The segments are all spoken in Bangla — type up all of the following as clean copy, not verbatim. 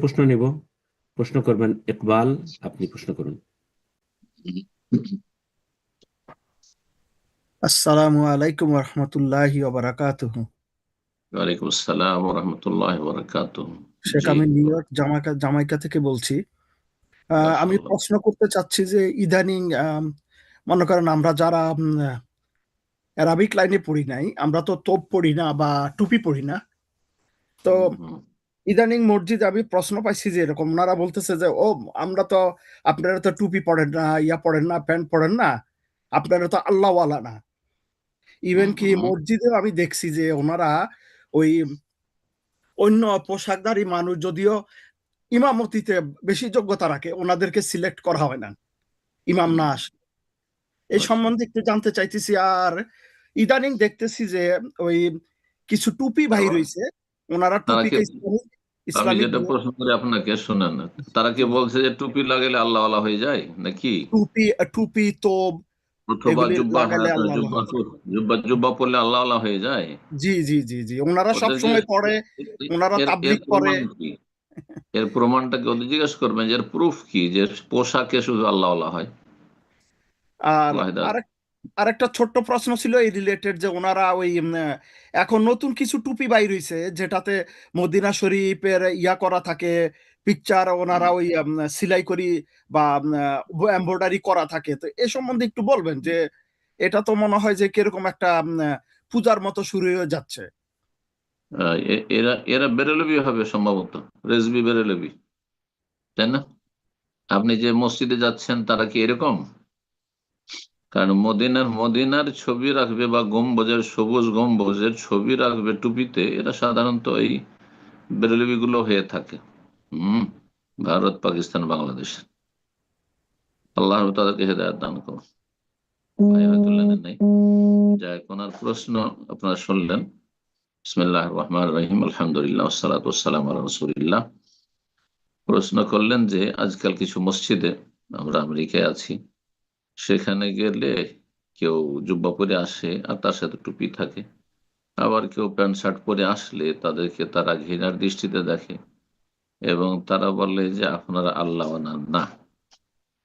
প্রশ্ন নেব। প্রশ্ন করবেন ইকবাল। আপনি প্রশ্ন করুন। আসসালামু আলাইকুম রহমতুল্লাহি ওবারাকাতুহু। ওয়ালাইকুম আসসালাম ওয়া রাহমাতুল্লাহি ওয়া বারাকাতুহু। শেখ জি, আমি নিউ ইয়র্ক জামাইকা থেকে বলছি। আমি মাশাআল্লাহ। প্রশ্ন করতে চাচ্ছি যে ইদানিং মনে করেন আমরা যারা অ্যারাবিক লাইনে পড়ি নাই, আমরা তো তোপ পড়ি না বা টুপি পড়ি না। তো হুম, হুম, ইদানিং মসজিদে আমি প্রশ্ন পাইছি যে এরকম ওনারা বলতেছে যে আমরা তো, আপনারা তো টুপি পড়েন না, ইয়া পড়েন না, প্যান্ট পড়েন না, আপনারা তো আল্লাহওয়ালা না। ইভেন হুম, কি হুম। মসজিদেও আমি দেখছি যে ওনারা ওই অন্য পোশাকধারী মানুষ যদিও ইমামতিতে বেশি যোগ্যতা রাখে, ওনাদেরকে সিলেক্ট করা হয় না ইমাম হুম, না আসলে। এই সম্বন্ধে মাশাআল্লাহ। একটু জানতে চাইতেছি। আর ইদানিং দেখতেছি যে ওই কিছু টুপি তারা বাহির হইছে, ওনারা তারা কি, টুপিকে ইসলামিক আমি ইসলামিক যেটা প্রশ্ন করি আপনাকে শুনেন, তারা কি জি, বলছে যে টুপি লাগাইলে আল্লাহওয়ালা হয়ে যায় নাকি? টুপি টুপি তোব অথবা এগুলি জুব্বা, লাগালে হ্যাঁ, আল্লাহ জুব্বা হয়ে যায়। জুব্বা জুব্বা পরলে আল্লাহওয়ালা হয়ে যায়? জি জি জি জি, ওনারা সব ওদেরকে সময় পড়ে, ওনারা এর এর তাবলিগ করে। প্রমাণ কি? এর প্রমাণটা কি ওদের জিজ্ঞেস করবেন যে এর প্রুফ কি যে পোশাকে শুধু আল্লাহওয়ালা হয়? আর ওয়াহিদা। আরেক আরেকটা ছোট্ট প্রশ্ন ছিল এই রিলেটেড যে ওনারা ওই এখন নতুন কিছু টুপি বাইর হইছে যেটাতে মদিনা শরীফের ইয়া করা থাকে, পিকচার ওনারা ওই সিলাই করি বা এমব্রয়ডারি করা থাকে। তো এ সম্বন্ধে একটু বলবেন যে এটা তো মনে হয় যে কিরকম একটা পূজার মতো শুরু হয়ে যাচ্ছে। এরা এরা বেরেলবি হবে সম্ভবত, রেজবি বেরেলবি, তাই না? আপনি যে মসজিদে যাচ্ছেন তারা কি এরকম? কারণ মদিনার ছবি রাখবে বা গম্বুজের, সবুজ গম্বুজের ছবি রাখবে টুপিতে, এরা সাধারণত এই বেরেলবি গুলো হয়ে থাকে। হম। ভারত, পাকিস্তান, বাংলাদেশ। আল্লাহ তাদেরকে হেদায়েত দান করুন। ভাই হয়তো লেনেন নাই। যাই হোক, ওনার প্রশ্ন আপনারা শুনলেন। বিসমিল্লাহির রহমানির রহিম, আলহামদুলিল্লাহ, ওয়াসসালাতু ওয়াসসালামু আলা রাসূলিল্লাহ। প্রশ্ন করলেন যে আজকাল কিছু মসজিদে, আমরা আমেরিকায় আছি, সেখানে গেলে কেউ জুব্বা পরে আসে আর তার সাথে টুপি থাকে। আবার কেউ প্যান্ট শার্ট পরে আসলে তাদেরকে তারা ঘৃণার দৃষ্টিতে দেখে এবং তারা বলে যে আপনারা আল্লাহ না।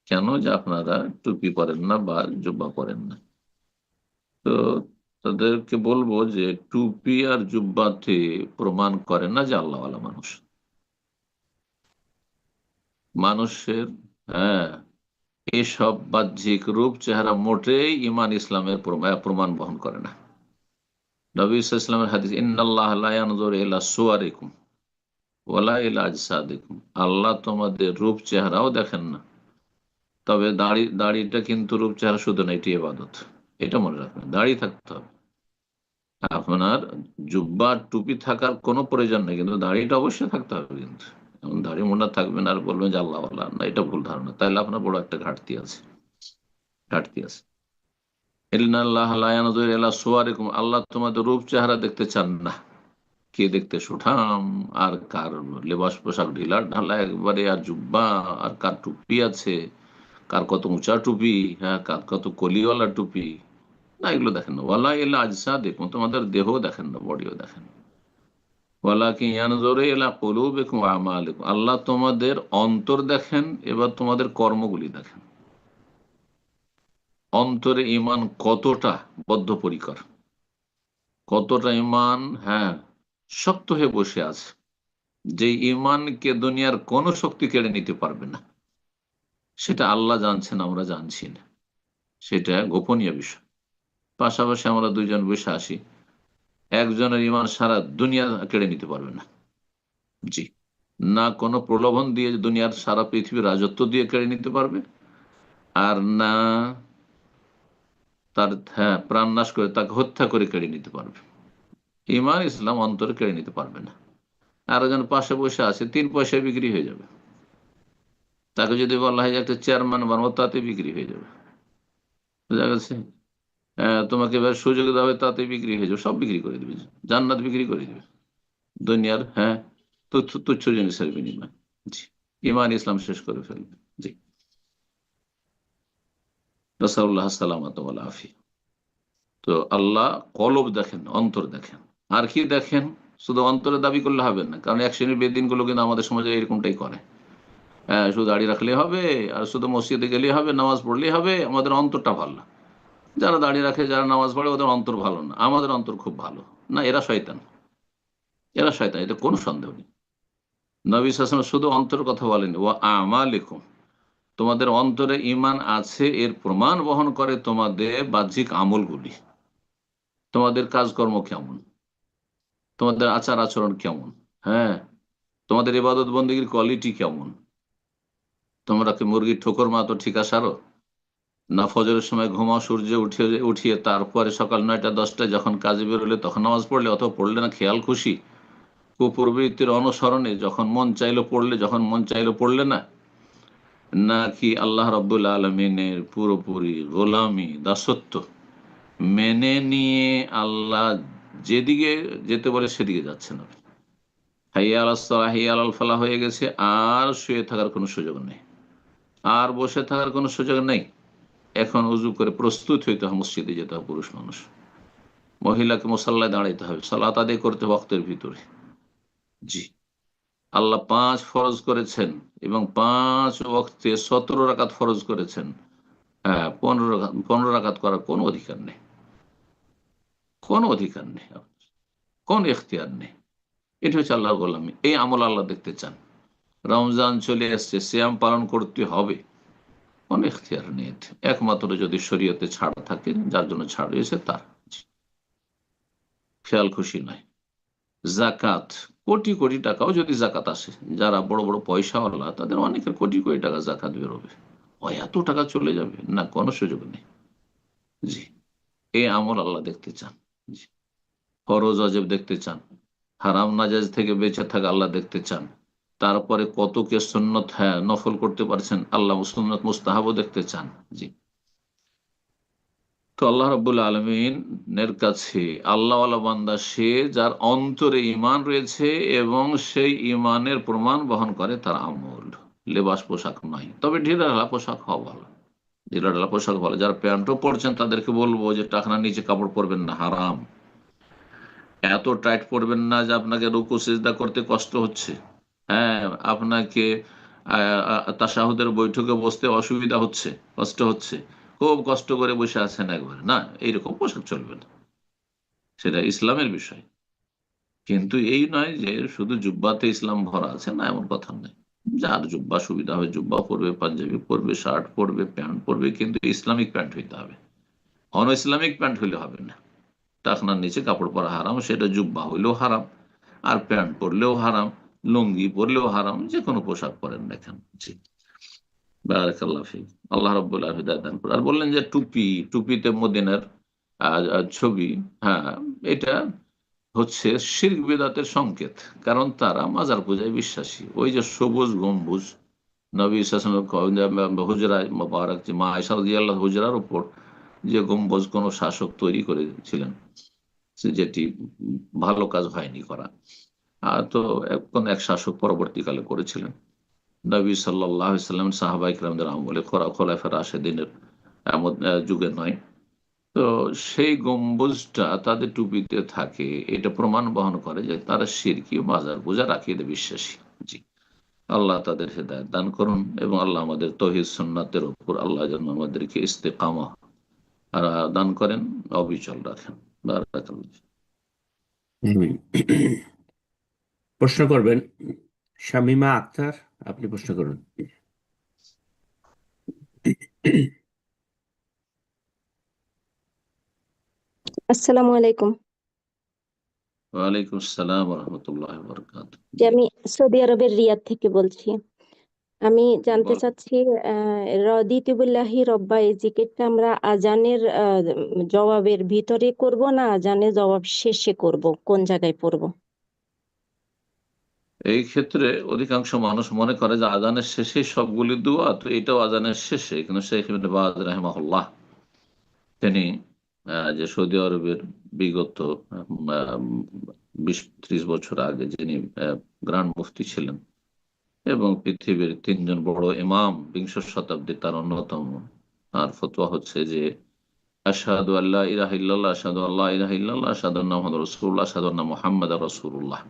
কেন যে আপনারা টুপি পরেন না বা জুব্বা পরেন না? তো তাদেরকে বলবো যে টুপি আর জুব্বাতে প্রমাণ করে না যে আল্লাহওয়ালা মানুষ। মানুষের, হ্যাঁ, এসব বাহ্যিক রূপ চেহারা মোটেই ইমান ইসলামের প্রমাণ বহন করে না। নবী ইসলামের হাদিস, ইন্নাল্লাহ লা ইয়ানজুরু ইলা সুওয়ারিকুম ওয়ালা ইলা আজসাদিকুম। আল্লাহ তোমাদের রূপ চেহারাও দেখেন না, তবে দাড়িটা কিন্তু রূপ চেহারা শুধু না, এটি ইবাদত। এটা মনে রাখবেন, দাড়ি থাকতে হবে। আপনার জুব্বা টুপি থাকার কোনো প্রয়োজন নেই, কিন্তু দাড়িটা অবশ্যই থাকতে হবে। কিন্তু এমন দাড়ি মোনা থাকবেন আর বলবেন যে আল্লাহ আল্লাহ না, এটা ভুল ধারণা। তাহলে আপনার বড় একটা ঘাটতি আছে। ইন্নাল্লাহ লা ইয়ানজুরু ইলা সুওয়ারিকুম, আল্লাহ তোমাদের রূপ চেহারা দেখতে চান না। কে দেখতে সুঠাম, আর কার লেবাস পোশাক ঢিলা ঢালা একবারে, আর জুব্বা, আর কার টুপি আছে, কার কত উঁচা টুপি, হ্যাঁ, কার কত কলিওয়ালা টুপি, না, এগুলো দেখেন না। ওয়ালা ইলা আজসা দেখুন, তোমাদের দেহ দেখেন না, বডিও দেখেন না। ওয়ালাকিন ইয়ানজুরু ইলা কুলুবিকুম ওয়া আমালিকুম, আল্লাহ তোমাদের অন্তর দেখেন, এবার তোমাদের কর্মগুলি দেখেন। অন্তরে ঈমান কতটা বদ্ধপরিকর, কতটা ঈমান, হ্যাঁ, শক্ত হয়ে বসে আছে, যে ঈমানকে দুনিয়ার কোনো শক্তি কেড়ে নিতে পারবে না। সেটা আল্লাহ জানছেন, আমরা জানছি না, সেটা গোপনীয় বিষয়। পাশাপাশি আমরা দুইজন বসে আসি, একজনের ঈমান সারা দুনিয়া কেড়ে নিতে পারবে না। জি। না কোনো প্রলোভন দিয়ে দুনিয়ার সারা পৃথিবীর রাজত্ব দিয়ে কেড়ে নিতে পারবে, আর না তার, হ্যাঁ, প্রাণ নাশ করে তাকে হত্যা করে কেড়ে নিতে পারবে। ঈমান ইসলাম অন্তরে কেড়ে নিতে পারবে না। আর একজন পাশে বসে আছে, 3 পয়সায় বিক্রি হয়ে যাবে। তাকে যদি বলা হয় যে একটা চেয়ারম্যান বানাবো, তাতে বিক্রি হয়ে যাবে। বুঝা গেছে? তোমাকে এবার সুযোগ দেওয়া হবে, তাতে বিক্রি হয়ে যাবে, সব বিক্রি করে দিবে। জান্নাত বিক্রি করে দিবে দুনিয়ার, হ্যাঁ, তুচ্ছ তুচ্ছ জিনিসের বিনিময়। জি। ঈমান ইসলাম শেষ করে ফেলবে। জি। নাসাউল্লাহ সালামাত ওয়াল আফিয়া। তো আল্লাহ কলব দেখেন, অন্তর দেখেন। আর কি দেখেন? শুধু অন্তরে দাবি করলে হবে না, কারণ এক শ্রেণীর বেদিনগুলো কিন্তু আমাদের সমাজে এরকমটাই করে। হ্যাঁ, শুধু দাঁড়িয়ে রাখলেই হবে আর শুধু মসজিদে গেলেই হবে, নামাজ পড়লেই হবে, আমাদের অন্তরটা ভালো না। যারা দাঁড়িয়ে রাখে, যারা নামাজ পড়ে, ওদের অন্তর ভালো না, আমাদের অন্তর খুব ভালো। না, এরা শয়তান, এরা শয়তান, এতে কোনো সন্দেহ নেই। নবী সাল্লাল্লাহু আলাইহি ওয়াসাল্লাম শুধু অন্তরের কথা বলেন, ওয়া আমালিকুম, তোমাদের অন্তরে ঈমান আছে এর প্রমাণ বহন করে তোমাদের বাহ্যিক আমলগুলি। তোমাদের কাজকর্ম কেমন, তোমাদের আচার আচরণ কেমন, হ্যাঁ, তোমাদের ইবাদত বন্দেগীর কোয়ালিটি কেমন। তোমরা কি মুরগির ঠোকর মাতো ঠিক আসারো, না ফজরের সময় ঘুমাও সূর্য উঠিয়ে তারপরে সকাল 9টা-10টায় যখন কাজে বেরোলে তখন নামাজ পড়লে, অথবা পড়লে না খেয়াল খুশি কুপ্রবৃত্তির অনুসরণে, যখন মন চাইলো পড়লে, যখন মন চাইলো পড়লে না, নাকি আল্লাহ রাব্বুল আলামিনের পুরোপুরি গোলামি দাসত্ব মেনে নিয়ে আল্লাহ যেদিকে যেতে বলে সেদিকে যাচ্ছে না। হাইয়া আলাস সালাহ হাইয়া আলাল ফালাহ হয়ে গেছে, আর শুয়ে থাকার কোনো সুযোগ নেই, আর বসে থাকার কোনো সুযোগ নেই। এখন উজু করে প্রস্তুত হইতে হবে, মসজিদে যেতে হবে পুরুষ মানুষ, মহিলাকে মুসাল্লায় দাঁড়াইতে হবে, সালাত আদায় করতে ওয়াক্তের ভিতরে। জি, আল্লাহ 5 ফরজ করেছেন এবং 5 ওয়াক্তে 17 রাকাত ফরজ করেছেন। হ্যাঁ, 15 রাকাত করার কোনো অধিকার নেই, কোনো অধিকার নেই, কোন এখতিয়ার নেই। এটা হচ্ছে আল্লাহর গোলামি। এই আমল আল্লাহ দেখতে চান। রমজান চলে আসছে, সিয়াম পালন করতে হবে, কোন এখতিয়ার নেই এতে। একমাত্র যদি শরীয়তে ছাড় থাকে, যার জন্য ছাড় রয়েছে তার। জি, খেয়াল খুশি নয়। জাকাত, কোটি কোটি টাকাও যদি জাকাত আসে, যারা বড় বড় পয়সাওয়ালা তাদের অনেকের কোটি কোটি টাকা জাকাত বেরোবে, ও এত টাকা চলে যাবে না, কোনো সুযোগ নেই। জি, এই আমল আল্লাহ দেখতে চান। জি, ফরজ ওয়াজিব দেখতে চান, হারাম নাজায়েজ থেকে বেঁচে থাকা আল্লাহ দেখতে চান। তারপরে কত কে সুন্নত, হ্যাঁ, নফল করতে পারছেন, আল্লাহ সুন্নত মুস্তাহাবও দেখতে চান। জি, তো আল্লাহ রাব্বুল আলমিনের কাছে আল্লাহওয়ালা বান্দা সে যার অন্তরে ঈমান রয়েছে এবং সেই ঈমানের প্রমাণ বহন করে তার আমল, লেবাস পোশাক নয়। তবে ঢিলাঢালা পোশাক হওয়া ভালো, ঢিলাঢালা পোশাক ভালো। যারা প্যান্টও পরছেন তাদেরকে বলবো যে টাকনার নিচে কাপড় পরবেন না, হারাম। এত টাইট পরবেন না যে আপনাকে রুকু সিজদা করতে কষ্ট হচ্ছে, হ্যাঁ, আপনাকে তাশাহুদের বৈঠকে বসতে অসুবিধা হচ্ছে, কষ্ট হচ্ছে, খুব কষ্ট করে বসে আছেন একবারে, না, এইরকম পোশাক চলবে না। সেটা ইসলামের বিষয়, কিন্তু এই নয় যে শুধু জুব্বাতে ইসলাম ভরা আছে, না, এমন কথা নয়। যার জুব্বা সুবিধা হবে জুব্বা পরবে, পাঞ্জাবি পরবে, শার্ট পরবে, প্যান্ট পরবে, কিন্তু ইসলামিক প্যান্ট হইতে হবে, অন ইসলামিক প্যান্ট হইলে হবে না। টাকনার নিচে কাপড় পরা হারাম, সেটা জুব্বা হইলেও হারাম, আর প্যান্ট পরলেও হারাম, লুঙ্গি পরলেও হারাম, যে কোনো পোশাক পরেন না কেন। জি, বারাকাল্লাহ ফিক। আল্লাহ রাব্বুল আলামিন হিদায়াত দান করুন। আর বললেন যে টুপি, টুপিতে মদিনার ছবি, হ্যাঁ, এটা হচ্ছে শিরক বিদআতের সংকেত, কারণ তারা মাজার পূজায় বিশ্বাসী। ওই যে সবুজ গম্বুজ, নবী সাল্লাল্লাহু আলাইহি ওয়াসাল্লাম হুজরায় মুবারক, যে মা আয়েশা রাদিয়াল্লাহু হুজরার উপর যে গম্বুজ কোন শাসক তৈরি করেছিলেন, যেটি ভালো কাজ হয়নি করা, তো কোন এক শাসক পরবর্তীকালে করেছিলেন, নবী সাল্লাল্লাহু আলাইহি ওয়াসাল্লাম সাহাবায়ে কিরামদের আমলে, খোলাফায়ে রাশেদিনের যুগে নয়। তো সেই গম্বুজটা তাদের টুপিতে থাকে, এটা প্রমাণ বহন করে যে তারা শিরকি মাজার পূজার আকীদা বিশ্বাসী। জি, আল্লাহ তাদের হেদায়েত দান করুন এবং আল্লাহ আমাদের তৌহিদ সুন্নাতের উপর আল্লাহ যেন আমাদেরকে ইস্তেকামা দান করেন, অবিচল রাখেন। বারাকাল্লাহ। আমিন। প্রশ্ন করবেন শামিমা আক্তার, আপনি প্রশ্ন করুন। আসসালামু আলাইকুম। ওয়ালাইকুম আসসালাম ওয়া রাহমাতুল্লাহি ওয়া বারাকাতুহু। যে আমি সৌদি আরবের রিয়াদ থেকে বলছি। আমি জানতে বল। চাচ্ছি রদিতু বিল্লাহি রব্বা, এই জিকিরটা আমরা আজানের জবাবের ভিতরে করব না আজানের জবাব শেষে করব, কোন জায়গায় পড়ব? এই ক্ষেত্রে অধিকাংশ মানুষ মনে করে যে আজানের শেষে সবগুলি দোয়া, তো এটাও আজানের শেষে। কিন্তু শেখ ইবনে বাজ রাহিমাহুল্লাহ, তিনি যে সৌদি আরবের বিগত 20-30 বছর আগে যিনি গ্র্যান্ড মুফতি ছিলেন এবং পৃথিবীর 3জন বড় ইমাম বিংশ শতাব্দীর তার অন্যতম, আর ফতোয়া হচ্ছে যে আশহাদু আল্লা ইলাহা ইল্লাল্লাহ, আশহাদু আল্লা ইলাহা ইল্লাল্লাহ, আশহাদু আন্না মুহাম্মাদুর রাসূলুল্লাহ, আশহাদু আন্না মুহাম্মাদার রাসূলুল্লাহ।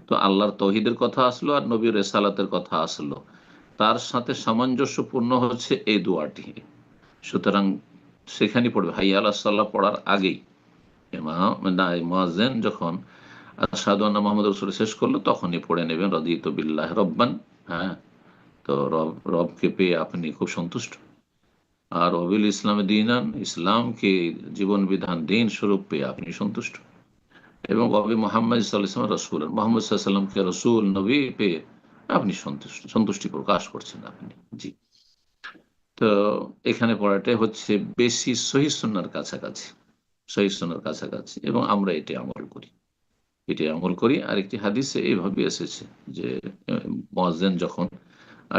তো আল্লাহর তৌহিদের কথা আসলো আর নবীর রেসালাতের কথা আসলো, তার সাথে সামঞ্জস্যপূর্ণ হচ্ছে এই দোয়াটি। সুতরাং সেখানে পড়বে হাইয়া আলাস সালাহ পড়ার আগেই মুয়াজ্জিন যখন আশহাদু আন্না মুহাম্মাদুর রাসূল শেষ করলো তখনই পড়ে নেবেন রাদিতু বিল্লাহি রব্বান। হ্যাঁ, তো রবকে পেয়ে আপনি খুব সন্তুষ্ট, আর অবিল ইসলামে দিনান, ইসলামকে জীবন বিধান দিন স্বরূপ পেয়ে আপনি সন্তুষ্ট, এবং অবি মোহাম্মদ সাল্লাম রসুল, মোহাম্মদ সাল্লামকে রসুল নবী পেয়ে আপনি সন্তুষ্টি প্রকাশ করছেন আপনি। জি, তো এখানে পড়াটাই হচ্ছে বেশি সহিহ সুন্নাহর কাছাকাছি, সহিহ সুন্নাহর কাছাকাছি, এবং আমরা এটি আমল করি। আর একটি হাদিসে এইভাবে এসেছে যে মুয়াজ্জিন যখন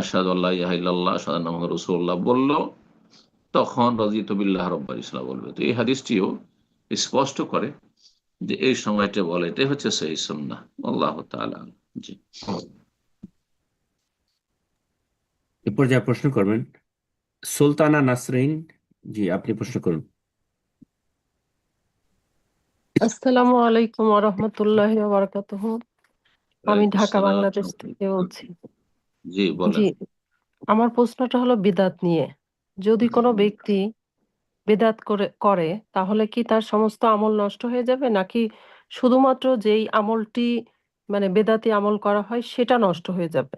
আশহাদু আল্লা ইলাহা ইল্লাল্লাহ, আশহাদু আন্না মুহাম্মাদুর রাসূলুল্লাহ বলল, তখন রাদিতু বিল্লাহি রাব্বান ইসলাম বলবে। তো এই হাদিসটিও স্পষ্ট করে যে এই সময়টা বলে, এটাই হচ্ছে সহিহ সুন্নাহ। আল্লাহ তাআলা জি। এ পর্যায়ে প্রশ্ন করবেন সুলতানা নাসরিন। জি, আপনি প্রশ্ন করুন। আসসালামু আলাইকুম ওয়া রাহমাতুল্লাহি ওয়া বারাকাতুহু। আমি ওয়ালাইকুম ঢাকা আসসালাম। বাংলাদেশ থেকে বলছি। জি বলেন। জি, আমার প্রশ্নটা হলো বিদআত নিয়ে। যদি কোনো ব্যক্তি বিদআত করে তাহলে কি তার সমস্ত আমল নষ্ট হয়ে যাবে, নাকি শুধুমাত্র যেই আমলটি মানে বেদাতি আমল করা হয় সেটা নষ্ট হয়ে যাবে?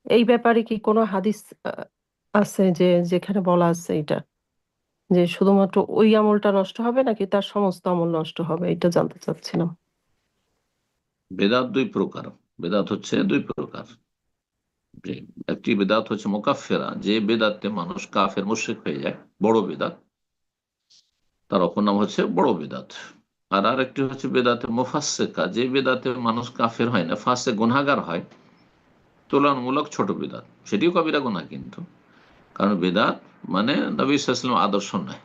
এই ব্যাপারে কি কোনো হাদিস আছে যে যেখানে বলা আছে এটা, যে শুধুমাত্র ওই আমলটা নষ্ট হবে নাকি তার সমস্ত আমল নষ্ট হবে? এটা জানতে চাচ্ছিলাম। বেদাত দুই প্রকার। বেদাত হচ্ছে দুই প্রকার। যে একটি বেদাত হচ্ছে মুকাফফিরা, যে বেদাতে মানুষ কাফের মুশরিক হয়ে যায়, বড় বেদাত, তার অপর নাম হচ্ছে বড় বেদাত। আর আরেকটি হচ্ছে বেদাতে মুফাসসিকা, যে বেদাতে মানুষ কাফের হয় না, ফাসিক গুনাহগার হয়, তুলনামূলক ছোট বেদাত, সেটিও কবিরা গুনাহ কিন্তু। কারণ বেদাত মানে নবী সাল্লাল্লাহু আলাইহি ওয়াসাল্লাম আদর্শ নয়,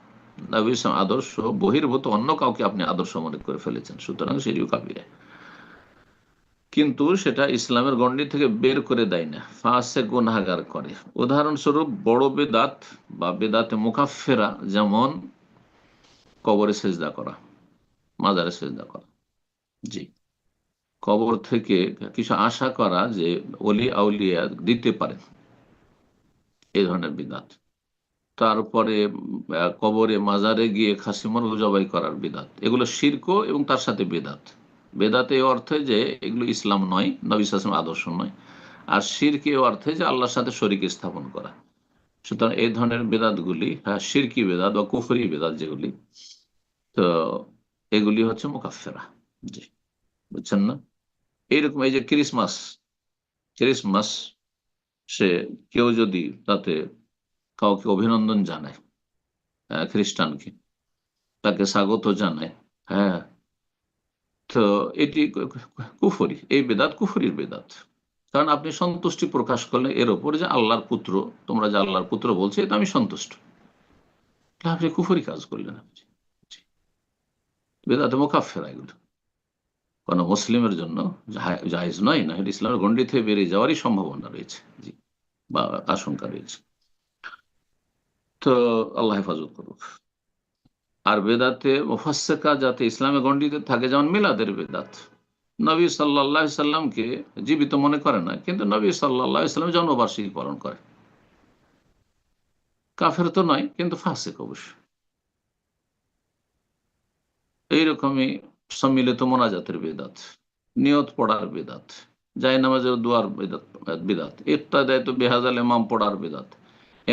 নবী সাল্লাল্লাহু আলাইহি ওয়াসাল্লাম আদর্শ বহির্ভূত অন্য কাউকে আপনি আদর্শ মনে করে ফেলেছেন, সুতরাং সেটিও কাবিরা। কিন্তু সেটা ইসলামের গণ্ডি থেকে বের করে দেয় না, ফাসিক গুনাহগার করে। উদাহরণস্বরূপ বড় বেদাত বা বেদাতে মুকাফফিরা, যেমন কবরে সেজদা করা, মাজারে সেজদা করা। জি, কবর থেকে কিছু আশা করা যে ওলি আউলিয়া দিতে পারেন, এই ধরনের বিদাত। তারপরে কবরে মাজারে গিয়ে খাসি মুরগ জবাই করার বিদাত, এগুলো শিরক এবং তার সাথে বেদাত। বেদাত এই অর্থে যে এগুলো ইসলাম নয়, নবী সাল্লাল্লাহু আলাইহি ওয়াসাল্লাম আদর্শ নয়। আর শিরক এই অর্থে যে আল্লাহর সাথে শরীক স্থাপন করা। সুতরাং এই ধরনের বেদাতগুলি, হ্যাঁ, শিরকি বেদাত বা কুফরি বেদাত যেগুলি, তো এগুলি হচ্ছে মুকাফফিরা। জি, বুঝছেন না? এইরকম এই যে ক্রিসমাস সে কেউ যদি তাতে কাউকে অভিনন্দন জানায়, খ্রিস্টানকে তাকে স্বাগত জানায়, হ্যাঁ, তো এটি কুফরি, এই বেদাত কুফরির বেদাত। কারণ আপনি সন্তুষ্টি প্রকাশ করলেন এর ওপর যে আল্লাহর পুত্র, তোমরা যে আল্লাহর পুত্র বলছে এটা আমি সন্তুষ্ট, আপনি কুফরি কাজ করলেন। আপনি বেদাতে মুকাফফিরা, এগুলো কোন মুসলিমের জন্য জায়েজ নয়, না এটা ইসলামের গণ্ডি থেকে বেরিয়ে যাওয়ারই সম্ভাবনা রয়েছে, জি, বা আশঙ্কা রয়েছে। তো আল্লাহ হেফাজত করুক। আর বেদাতে মুফাসসিকা যাতে ইসলামের গণ্ডিতে থাকে, যেমন মিলাদের বেদাত, নবী সাল্লাল্লাহু আলাইহি সাল্লামকে জীবিত মনে করে না, কিন্তু নবী সাল্লাল্লাহু আলাইহি সাল্লামের জন্মবার্ষিকী পালন করে। কাফের তো নয়, কিন্তু ফাসিক অবশ্য। এইরকমই সম্মিলিত মোনাজাতের বেদাত, নিয়ত পড়ার বেদাত, জায়নামাজের দোয়ার বেদাত, ইক্তাদায় তো বেহাজাল ইমাম পড়ার বেদাত,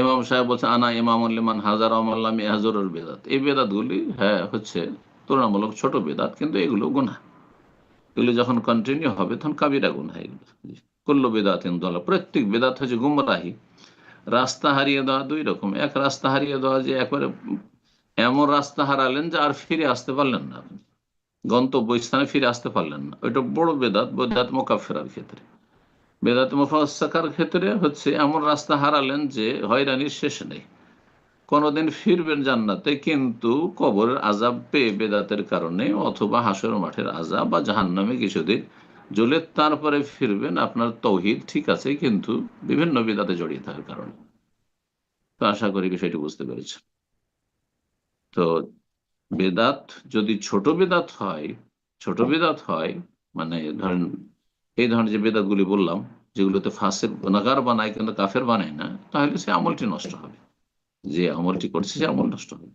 ইমাম সাহেব বলছে আনা ইমামুল লিমান হাজার আমাল্লাম হাজরের বেদাত। এই বেদাতগুলি, হ্যাঁ, হচ্ছে তুলনামূলক ছোট বেদাত, কিন্তু এগুলো গুনাহ। এগুলো যখন কন্টিনিউ হবে তখন কাবিরা গুনাহ। এগুলো কুল্লু বেদাতিন দালাল, প্রত্যেক বেদাত হচ্ছে গুমরাহি। রাস্তা হারিয়ে দেওয়া দুই রকম। এক, রাস্তা হারিয়ে দেওয়া যে একবারে এমন রাস্তা হারালেন যে আর ফিরে আসতে পারলেন না, আপনি গন্তব্য স্থানে ফিরে আসতে পারলেন না, ওইটা বড় বেদাত, বেদাত মুকাফফিরার ক্ষেত্রে। বেদাত মুফাসসিকার ক্ষেত্রে হচ্ছে এমন রাস্তা হারালেন যে হয়রানির শেষ নেই, কোনোদিন ফিরবেন জান্নাতে, কিন্তু কবরের আযাব পেয়ে বেদাতের কারণে, অথবা হাসর মাঠের আযাব বা জাহান্নামে কিছুদিন জ্বলে তারপরে ফিরবেন। আপনার তৌহিদ ঠিক আছে, কিন্তু বিভিন্ন বেদাতে জড়িয়ে থাকার কারণে। তো আশা করি বিষয়টি বুঝতে পেরেছেন। তো বেদাত যদি ছোট বেদাত হয় মানে ধরেন এই ধরনের যে বেদাত গুলি বললাম, যেগুলোতে ফাসেক গুনাহগার বানায় কিন্তু কাফের বানায় না, তাহলে সে আমলটি নষ্ট হবে, যে আমলটি করছে সে আমল নষ্ট হবে।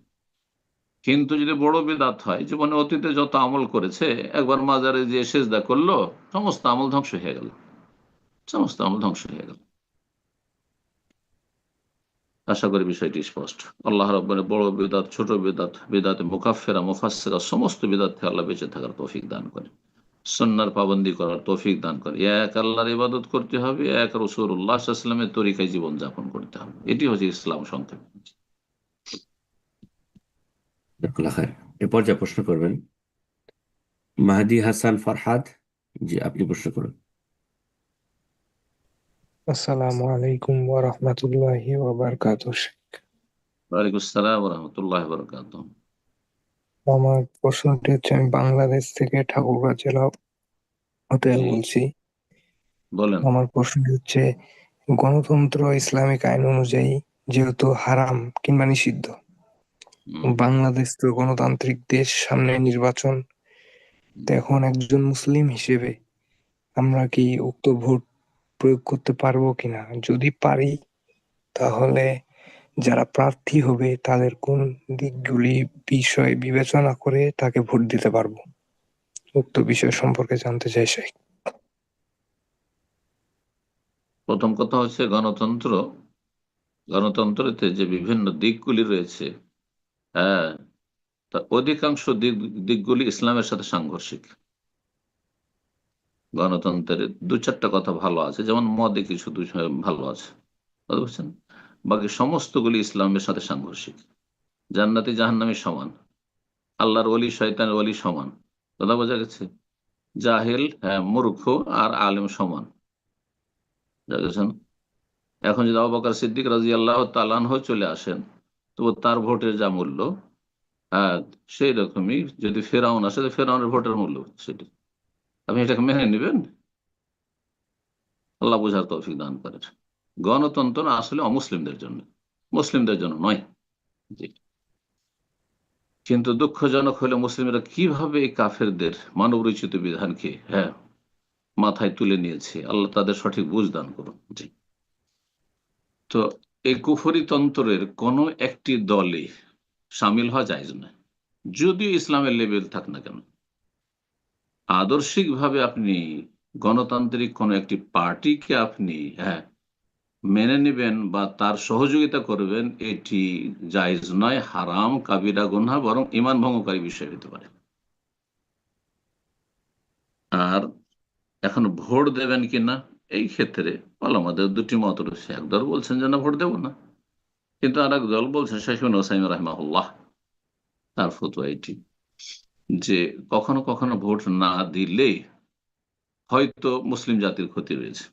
কিন্তু যদি বড় বেদাত হয়, জীবনে অতীতে যত আমল করেছে, একবার মাজারে যে সেজদা করলো, সমস্ত আমল ধ্বংস হয়ে গেল, সমস্ত আমল ধ্বংস হয়ে গেল। আশা করি বিষয়টি স্পষ্ট। আল্লাহ রাব্বুল বড় বেদাত, ছোট বেদাত, বেদাতে মুকাফফিরা, মুফাসসিরা, সমস্ত বেদাত থেকে আল্লাহ বেঁচে থাকার তৌফিক দান করে, সুন্নাহর পাবন্দি করার তৌফিক দান করে। এক আল্লাহর ইবাদত করতে হবে, এক রাসূলুল্লাহ সাল্লাল্লাহু আলাইহি ওয়াসাল্লামের তরিকায় জীবন যাপন করতে হবে। এটি হচ্ছে ইসলাম সংক্ষেপে। জাযাকাল্লাহ খায়ের। এরপর যা প্রশ্ন করবেন মাহদি হাসান ফরহাদ, জি আপনি প্রশ্ন করুন। আসসালামু আলাইকুম ওয়া রাহমাতুল্লাহি ওয়া বারাকাতুহু। ওয়ালাইকুম আসসালাম ওয়া রাহমাতুল্লাহি ওয়া বারাকাতুহু। আমার প্রশ্নটি হচ্ছে, আমি বাংলাদেশ থেকে ঠাকুরগাঁও জেলা হতে জি বলছি। বলেন। আমার প্রশ্নটি হচ্ছে, গণতন্ত্র ইসলামিক আইন অনুযায়ী যেহেতু হারাম কিংবা নিষিদ্ধ, বাংলাদেশ তো গণতান্ত্রিক দেশ, সামনে নির্বাচন, তো এখন একজন মুসলিম হিসেবে আমরা কি উক্ত ভোট প্রয়োগ করতে পারবো কিনা? যদি পারি, তাহলে যারা প্রার্থী হবে তাদের কোন দিকগুলি বিষয় বিবেচনা করে তাকে ভোট দিতে পারবো? উক্ত বিষয় সম্পর্কে জানতে চাই শেখ। প্রথম কথা হচ্ছে গণতন্ত্রতে যে বিভিন্ন দিকগুলি রয়েছে, হ্যাঁ, তা অধিকাংশ দিকগুলি ইসলামের সাথে সাংঘর্ষিক। গণতন্ত্রের দু চারটা কথা ভালো আছে, যেমন মদে কিছু ভালো আছে, বুঝতে পারছেন? বাকি সমস্তগুলি ইসলামের সাথে সাংঘর্ষিক। জান্নাতি জাহান্নামী সমান, আল্লাহর ওলি শয়তানের ওলি সমান, কথা বোঝা গেছে? জাহেল, হ্যাঁ, মূর্খ আর আলেম সমান, বুঝেছেন? এখন যদি আবু বকর সিদ্দিক রাদিয়াল্লাহু তাআলা আনহু চলে আসেন, তো তার ভোটের যা মূল্য, হ্যাঁ, সেই রকমই যদি ফেরাউন আসে, তো ফেরাউনের ভোটের মূল্য সেটি। আপনি এটাকে মেনে নেবেন? আল্লাহ বোঝার তৌফিক দান করেন। গণতন্ত্র আসলে অমুসলিমদের জন্য, মুসলিমদের জন্য নয়। জি। কিন্তু দুঃখজনক হলে মুসলিমরা কিভাবে এই কাফেরদের মানবরচিত বিধানকে, হ্যাঁ, মাথায় তুলে নিয়েছে। আল্লাহ তাদের সঠিক বুঝ দান করুন। জি। তো এই কুফরি তন্ত্রের কোনো একটি দলে সামিল হওয়া জায়েজ নয়, যদিও ইসলামের লেভেল থাক না কেন। আদর্শিকভাবে আপনি গণতান্ত্রিক কোনো একটি পার্টিকে আপনি, হ্যাঁ, মেনে নেবেন বা তার সহযোগিতা করবেন, এটি জায়েজ নয়, হারাম, কাবিরা গুনাহ, বরং ঈমান ভঙ্গকারী বিষয় হতে পারে। আর এখন ভোট দেবেন কিনা, এই ক্ষেত্রে আমাদের দুটি মত রয়েছে। একদল বলছেন যে না, ভোট দেব না, কিন্তু আর এক দল বলছেন, শাইখ ইবনে উসাইমিন রাহিমাহুল্লাহ, তার ফতোয়া এটি, যে কখনো কখনো ভোট না দিলে হয়তো মুসলিম জাতির ক্ষতি রয়েছে।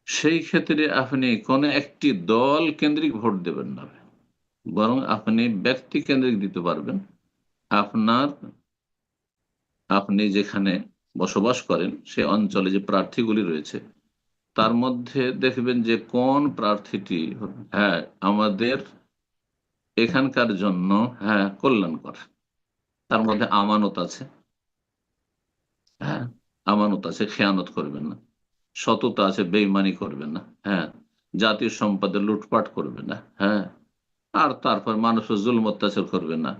সেই ক্ষেত্রে আপনি কোন একটি দল কেন্দ্রিক ভোট দেবেন না, বরং আপনি ব্যক্তি কেন্দ্রিক দিতে পারবেন। আপনি যেখানে বসবাস করেন সে অঞ্চলে যে প্রার্থীগুলি রয়েছে, তার মধ্যে দেখবেন যে কোন প্রার্থীটি, হ্যাঁ, আমাদের এখানকার জন্য, হ্যাঁ, কল্যাণকর। তার মধ্যে আমানত আছে, হ্যাঁ, আমানত আছে, খেয়ানত করবেন না। সততা আছে, বেইমানি করবেন না, হ্যাঁ। জাতীয় সম্পদের লুটপাট করবেন না, হ্যাঁ। আর তারপর মানুষের জুলম অত্যাচার করবেন না,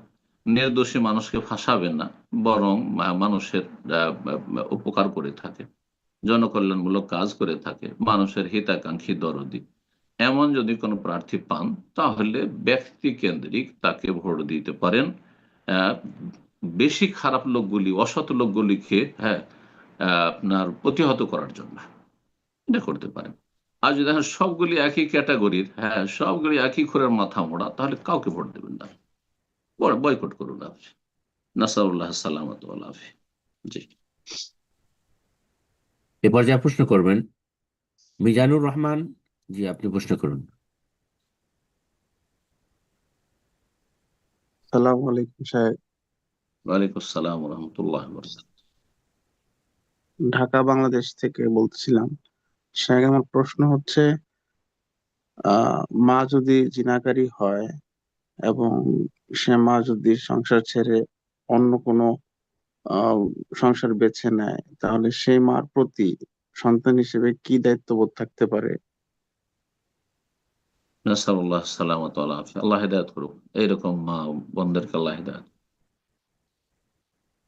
নির্দোষী মানুষকে ফাঁসাবেন না, বরং মানুষের উপকার করে থাকে, জনকল্যাণমূলক কাজ করে থাকে, মানুষের হিতাকাঙ্ক্ষী, দরদি। এমন যদি কোনো প্রার্থী পান, তাহলে ব্যক্তি কেন্দ্রিক তাকে ভোট দিতে পারেন। আহ, বেশি খারাপ লোকগুলি, অসৎ লোকগুলিকে, হ্যাঁ, আপনার প্রতিহত করার জন্য এটা করতে পারেন। আর যদি দেখেন সবগুলি একই ক্যাটাগরির, হ্যাঁ, সবগুলি একই খোরের মাথা মোড়া, তাহলে কাউকে ভোট দেবেন না, বয়কট করুন আপনি। নাসাউল্লাহ সালামত ওয়াল আফিয়া। জি। এরপর যা প্রশ্ন করবেন মিজানুর রহমান, জি আপনি প্রশ্ন করুন। সালাম আলাইকুম সাহেব। ওয়ালাইকুম আসসালাম ওয়া রাহমাতুল্লাহি ওয়া বারাকাতুহু। ঢাকা বাংলাদেশ থেকে বলছিলাম। সাহেব, আমার প্রশ্ন হচ্ছে, মা যদি জিনাকারী হয় এবং সে মা যদি সংসার ছেড়ে অন্য কোনো আহ সংসার বেছে নেয়, তাহলে সেই মার প্রতি সন্তান হিসেবে কি দায়িত্ববোধ থাকতে পারে? নাসাল্লাহ সালামত আল্লাহ আল্লাহ হেদায়ত করুক এইরকম মা বোনদেরকে, আল্লাহ হেদায়ত,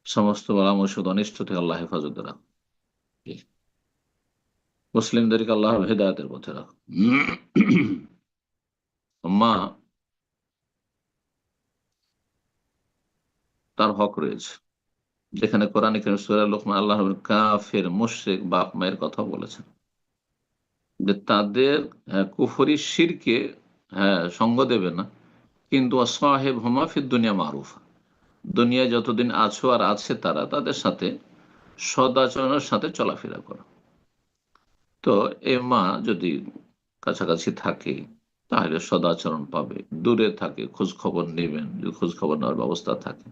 সমস্ত পরামর্শ অনিষ্ট থেকে আল্লাহ হেফাজত রাখুক, মুসলিমদেরকে আল্লাহ হেদায়তের পথে রাখুক। মা তার হক রয়েছে, যেখানে কোরআন কারীম সূরা লোকমান আল্লাহ কাফের মুশরিক বাপ মায়ের কথা বলেছেন, যে তাদের কুফরি শিরকে সঙ্গ দেবে না, কিন্তু সাহেব হুমা ফিদ দুনিয়া মারুফ, দুনিয়ায় যতদিন আছো আর আছে তারা, তাদের সাথে সদাচরণের সাথে চলাফেরা করো। তো এ মা যদি কাছাকাছি থাকে তাহলে সদাচরণ পাবে, দূরে থাকে খোঁজ খবর নেবেন যদি খোঁজ খবর নেওয়ার ব্যবস্থা থাকে।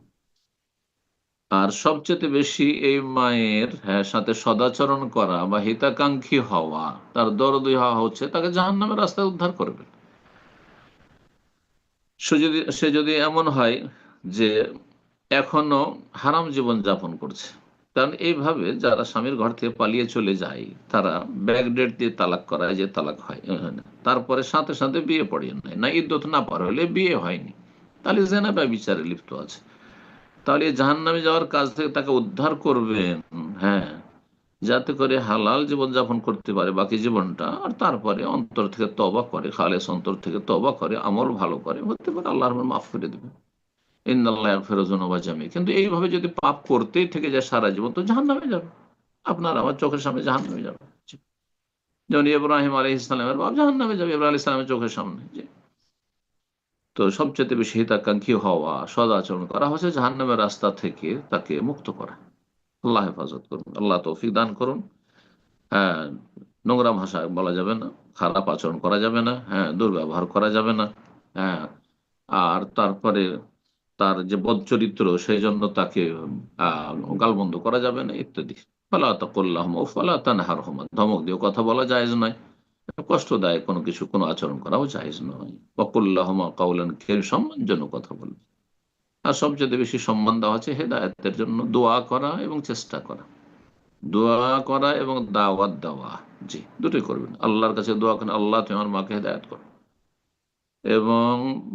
আর সবচেয়ে বেশি এই মায়ের সাথে সদাচরণ করা বা হিতাকাঙ্ক্ষী হওয়া, তার দরদি হওয়া হচ্ছে তাকে জাহান্নামের রাস্তায় উদ্ধার করবে। সে যদি এমন হয় যে এখনো হারাম জীবন যাপন করছে, কারণ এইভাবে যারা স্বামীর ঘর থেকে পালিয়ে চলে যায় তারা ব্যাকডেট দিয়ে তালাক করায়, যে তালাক হয়, তারপরে সাথে সাথে বিয়ে পড়িয়ে নেয়, না ইদ্যত না পার হলে বিয়ে হয়নি, তাহলে জেনা ব্যভিচারে লিপ্ত আছে। তাহলে জাহান্নামে যাওয়ার কাজ থেকে তাকে উদ্ধার করবেন, হ্যাঁ, যাতে করে হালাল জীবন যাপন করতে পারে বাকি জীবনটা, আর তারপরে অন্তর থেকে তওবা করে, খালেস অন্তর থেকে তওবা করে, আমল ভালো করে, হতে পারে আল্লাহর মাফ করে দেবে, ইন্নাল্লাহ ইয়াগফিরু যুনুবা জামিআ। কিন্তু এইভাবে যদি পাপ করতেই থেকে যায় সারা জীবন, তো জাহান্নামে যাবে, আপনার আমার চোখের সামনে জাহান্নামে যাবে। যেমন ইব্রাহিম আলাইহিস সালামের বাপ জাহান্নামে যাবে, ইব্রাহিম আলাইহিস সালামের চোখের সামনে। তো সবচেয়ে বেশি হিতাকাঙ্ক্ষী হওয়া, সদাচরণ করা হচ্ছে জাহান্নামের রাস্তা থেকে তাকে মুক্ত করা। আল্লাহ হেফাজত করুন, আল্লাহ তৌফিক দান করুন। হ্যাঁ, নোংরা ভাষা বলা যাবে না, খারাপ আচরণ করা যাবে না, হ্যাঁ, দুর্ব্যবহার করা যাবে না, হ্যাঁ, আর তারপরে তার যে বদ চরিত্র সেই জন্য তাকে গালমন্দ করা যাবে না, ইত্যাদি। ফালা তাকুল্লাহুমা উফ ওয়ালা তানহারহুমা, ধমক দিয়ে কথা বলা জায়েজ নয়, কষ্টদায়ক কোনো কিছু, কোনো আচরণ করাও জায়েজ নয়। ওয়াকুল্লাহুমা কাওলান কারীম, সম্মানজনক কথা বলবে। আর সবচেয়ে বেশি সম্মান দেওয়া হচ্ছে হেদায়েতের জন্য দোয়া করা এবং চেষ্টা করা, দোয়া করা এবং দাওয়াত দেওয়া। জি, দুটোই করবেন, আল্লাহর কাছে দোয়া করেন, আল্লাহ তুমি আমার মাকে হেদায়েত করো, এবং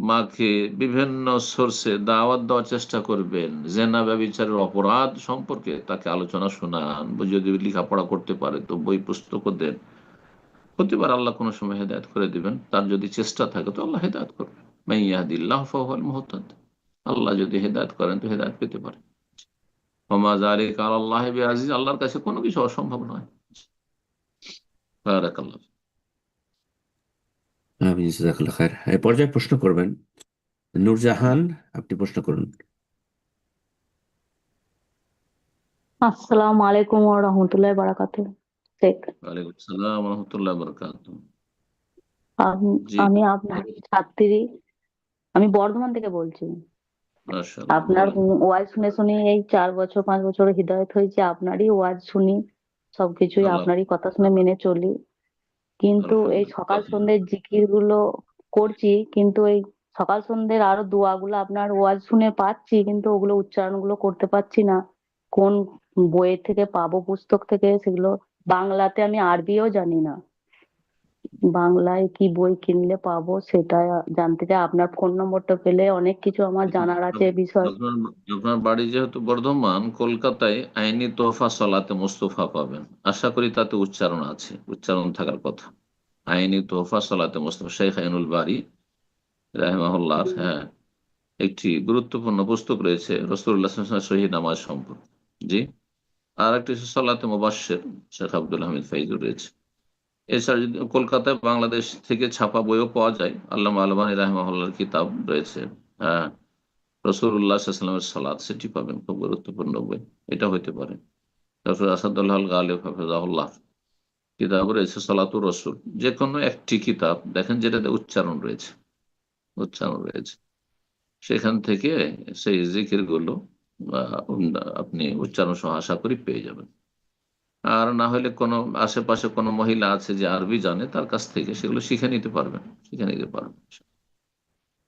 মাকে বিভিন্ন সোর্সে দাওয়াত দেওয়ার চেষ্টা করবেন। জেনা ব্যভিচারের অপরাধ সম্পর্কে তাকে আলোচনা শোনান, যদি লেখাপড়া করতে পারে তো বই পুস্তকও দেন, হতে পারে আল্লাহ কোনো সময় হেদায়েত করে দিবেন, তার যদি চেষ্টা থাকে তো আল্লাহ হেদায়েত করবেন। মান ইয়াহদিল্লাহু ফাহুয়াল মুহতাদ, আল্লাহ যদি হেদায়েত করেন তো হেদায়েত পেতে পারে। ওয়া মা যালিকা আলাল্লাহি বিআজিজ, আল্লাহর কাছে কোনো কিছু অসম্ভব নয়। বারাকাল্লাহ। আমি জাযাকাল্লাহ খায়ের। এই পর্যায়ে প্রশ্ন করবেন নূরজাহান, আপনি প্রশ্ন করুন। আসসালামু আলাইকুম ওয়া রাহমাতুল্লাহি ওয়া বারাকাতুহু। শেখ, ওয়ালাইকুম আসসালাম ওয়া রাহমাতুল্লাহি ওয়া বারাকাতুহু। জি, আমি আপনার ছাত্রী, আমি বর্ধমান থেকে বলছি। মাশাআল্লাহ, আপনার বলেন। ওয়াজ শুনে শুনে এই 4 বছর 5 বছর হৃদায়ত হয়েছে, আপনারই ওয়াজ শুনি, সবকিছুই আল্লাহ, আপনারই কথা শুনে মেনে চলি। কিন্তু এই সকাল আলহামদুলিল্লাহ। সন্ধ্যের জিকির গুলো করছি, কিন্তু এই সকাল সন্ধ্যের আরো দোয়াগুলো আপনার ওয়াজ শুনে পাচ্ছি, কিন্তু ওগুলো উচ্চারণ গুলো করতে পারছি না। কোন বইয়ের থেকে পাবো, পুস্তক থেকে সেগুলো? বাংলাতে আমি আরবিও জানি না, বাংলায় কি বই কিনলে পাবো সেটা জানতে চাই। আপনার ফোন নম্বরটা পেলে অনেক কিছু আমার জানার আছে এ বিষয়ে। আপনার আপনার বাড়ি যেহেতু বর্ধমান, কলকাতায় আইনি তোহফা সলাতে মুস্তফা পাবেন, আশা করি তাতে উচ্চারণ আছে, উচ্চারণ থাকার কথা। আইনি তোহফা সলাতে মুস্তফা, শেখ আইনুল বারী রাহিমাহুল্লাহ, হ্যাঁ, একটি গুরুত্বপূর্ণ পুস্তক রয়েছে রাসূলুল্লাহ সাল্লাল্লাহু আলাইহি ওয়াসাল্লাম সহিহ নামাজ সম্পর্কে। জি, আর একটি হচ্ছে সলাতে মুবাশশির, শেখ আব্দুল হামিদ ফাইজুর রয়েছে। এছাড়া যদি কলকাতায় বাংলাদেশ থেকে ছাপা বইও পাওয়া যায়, আল্লামা আলবানী রাহিমাহুল্লাহর কিতাব রয়েছে, হ্যাঁ, রাসূলুল্লাহ সাল্লাল্লাহু আলাইহি ওয়াসাল্লামের সালাত, সেটি পাবেন, খুব গুরুত্বপূর্ণ বই, এটা হইতে পারে। ডক্টর আসাদুল্লাহ আল গালিব হাফিজাহুল্লাহ কিতাব রয়েছে সালাতুর রাসূল, যে কোনো একটি কিতাব দেখেন যেটাতে উচ্চারণ রয়েছে, উচ্চারণ রয়েছে, সেখান থেকে সেই জিকির গুলো আপনি উচ্চারণ সহ আশা করি পেয়ে যাবেন। আর না হলে কোনো আশেপাশে কোনো মহিলা আছে যে আরবি জানে, তার কাছ থেকে সেগুলো শিখে নিতে পারবেন, শিখে নিতে পারবেন।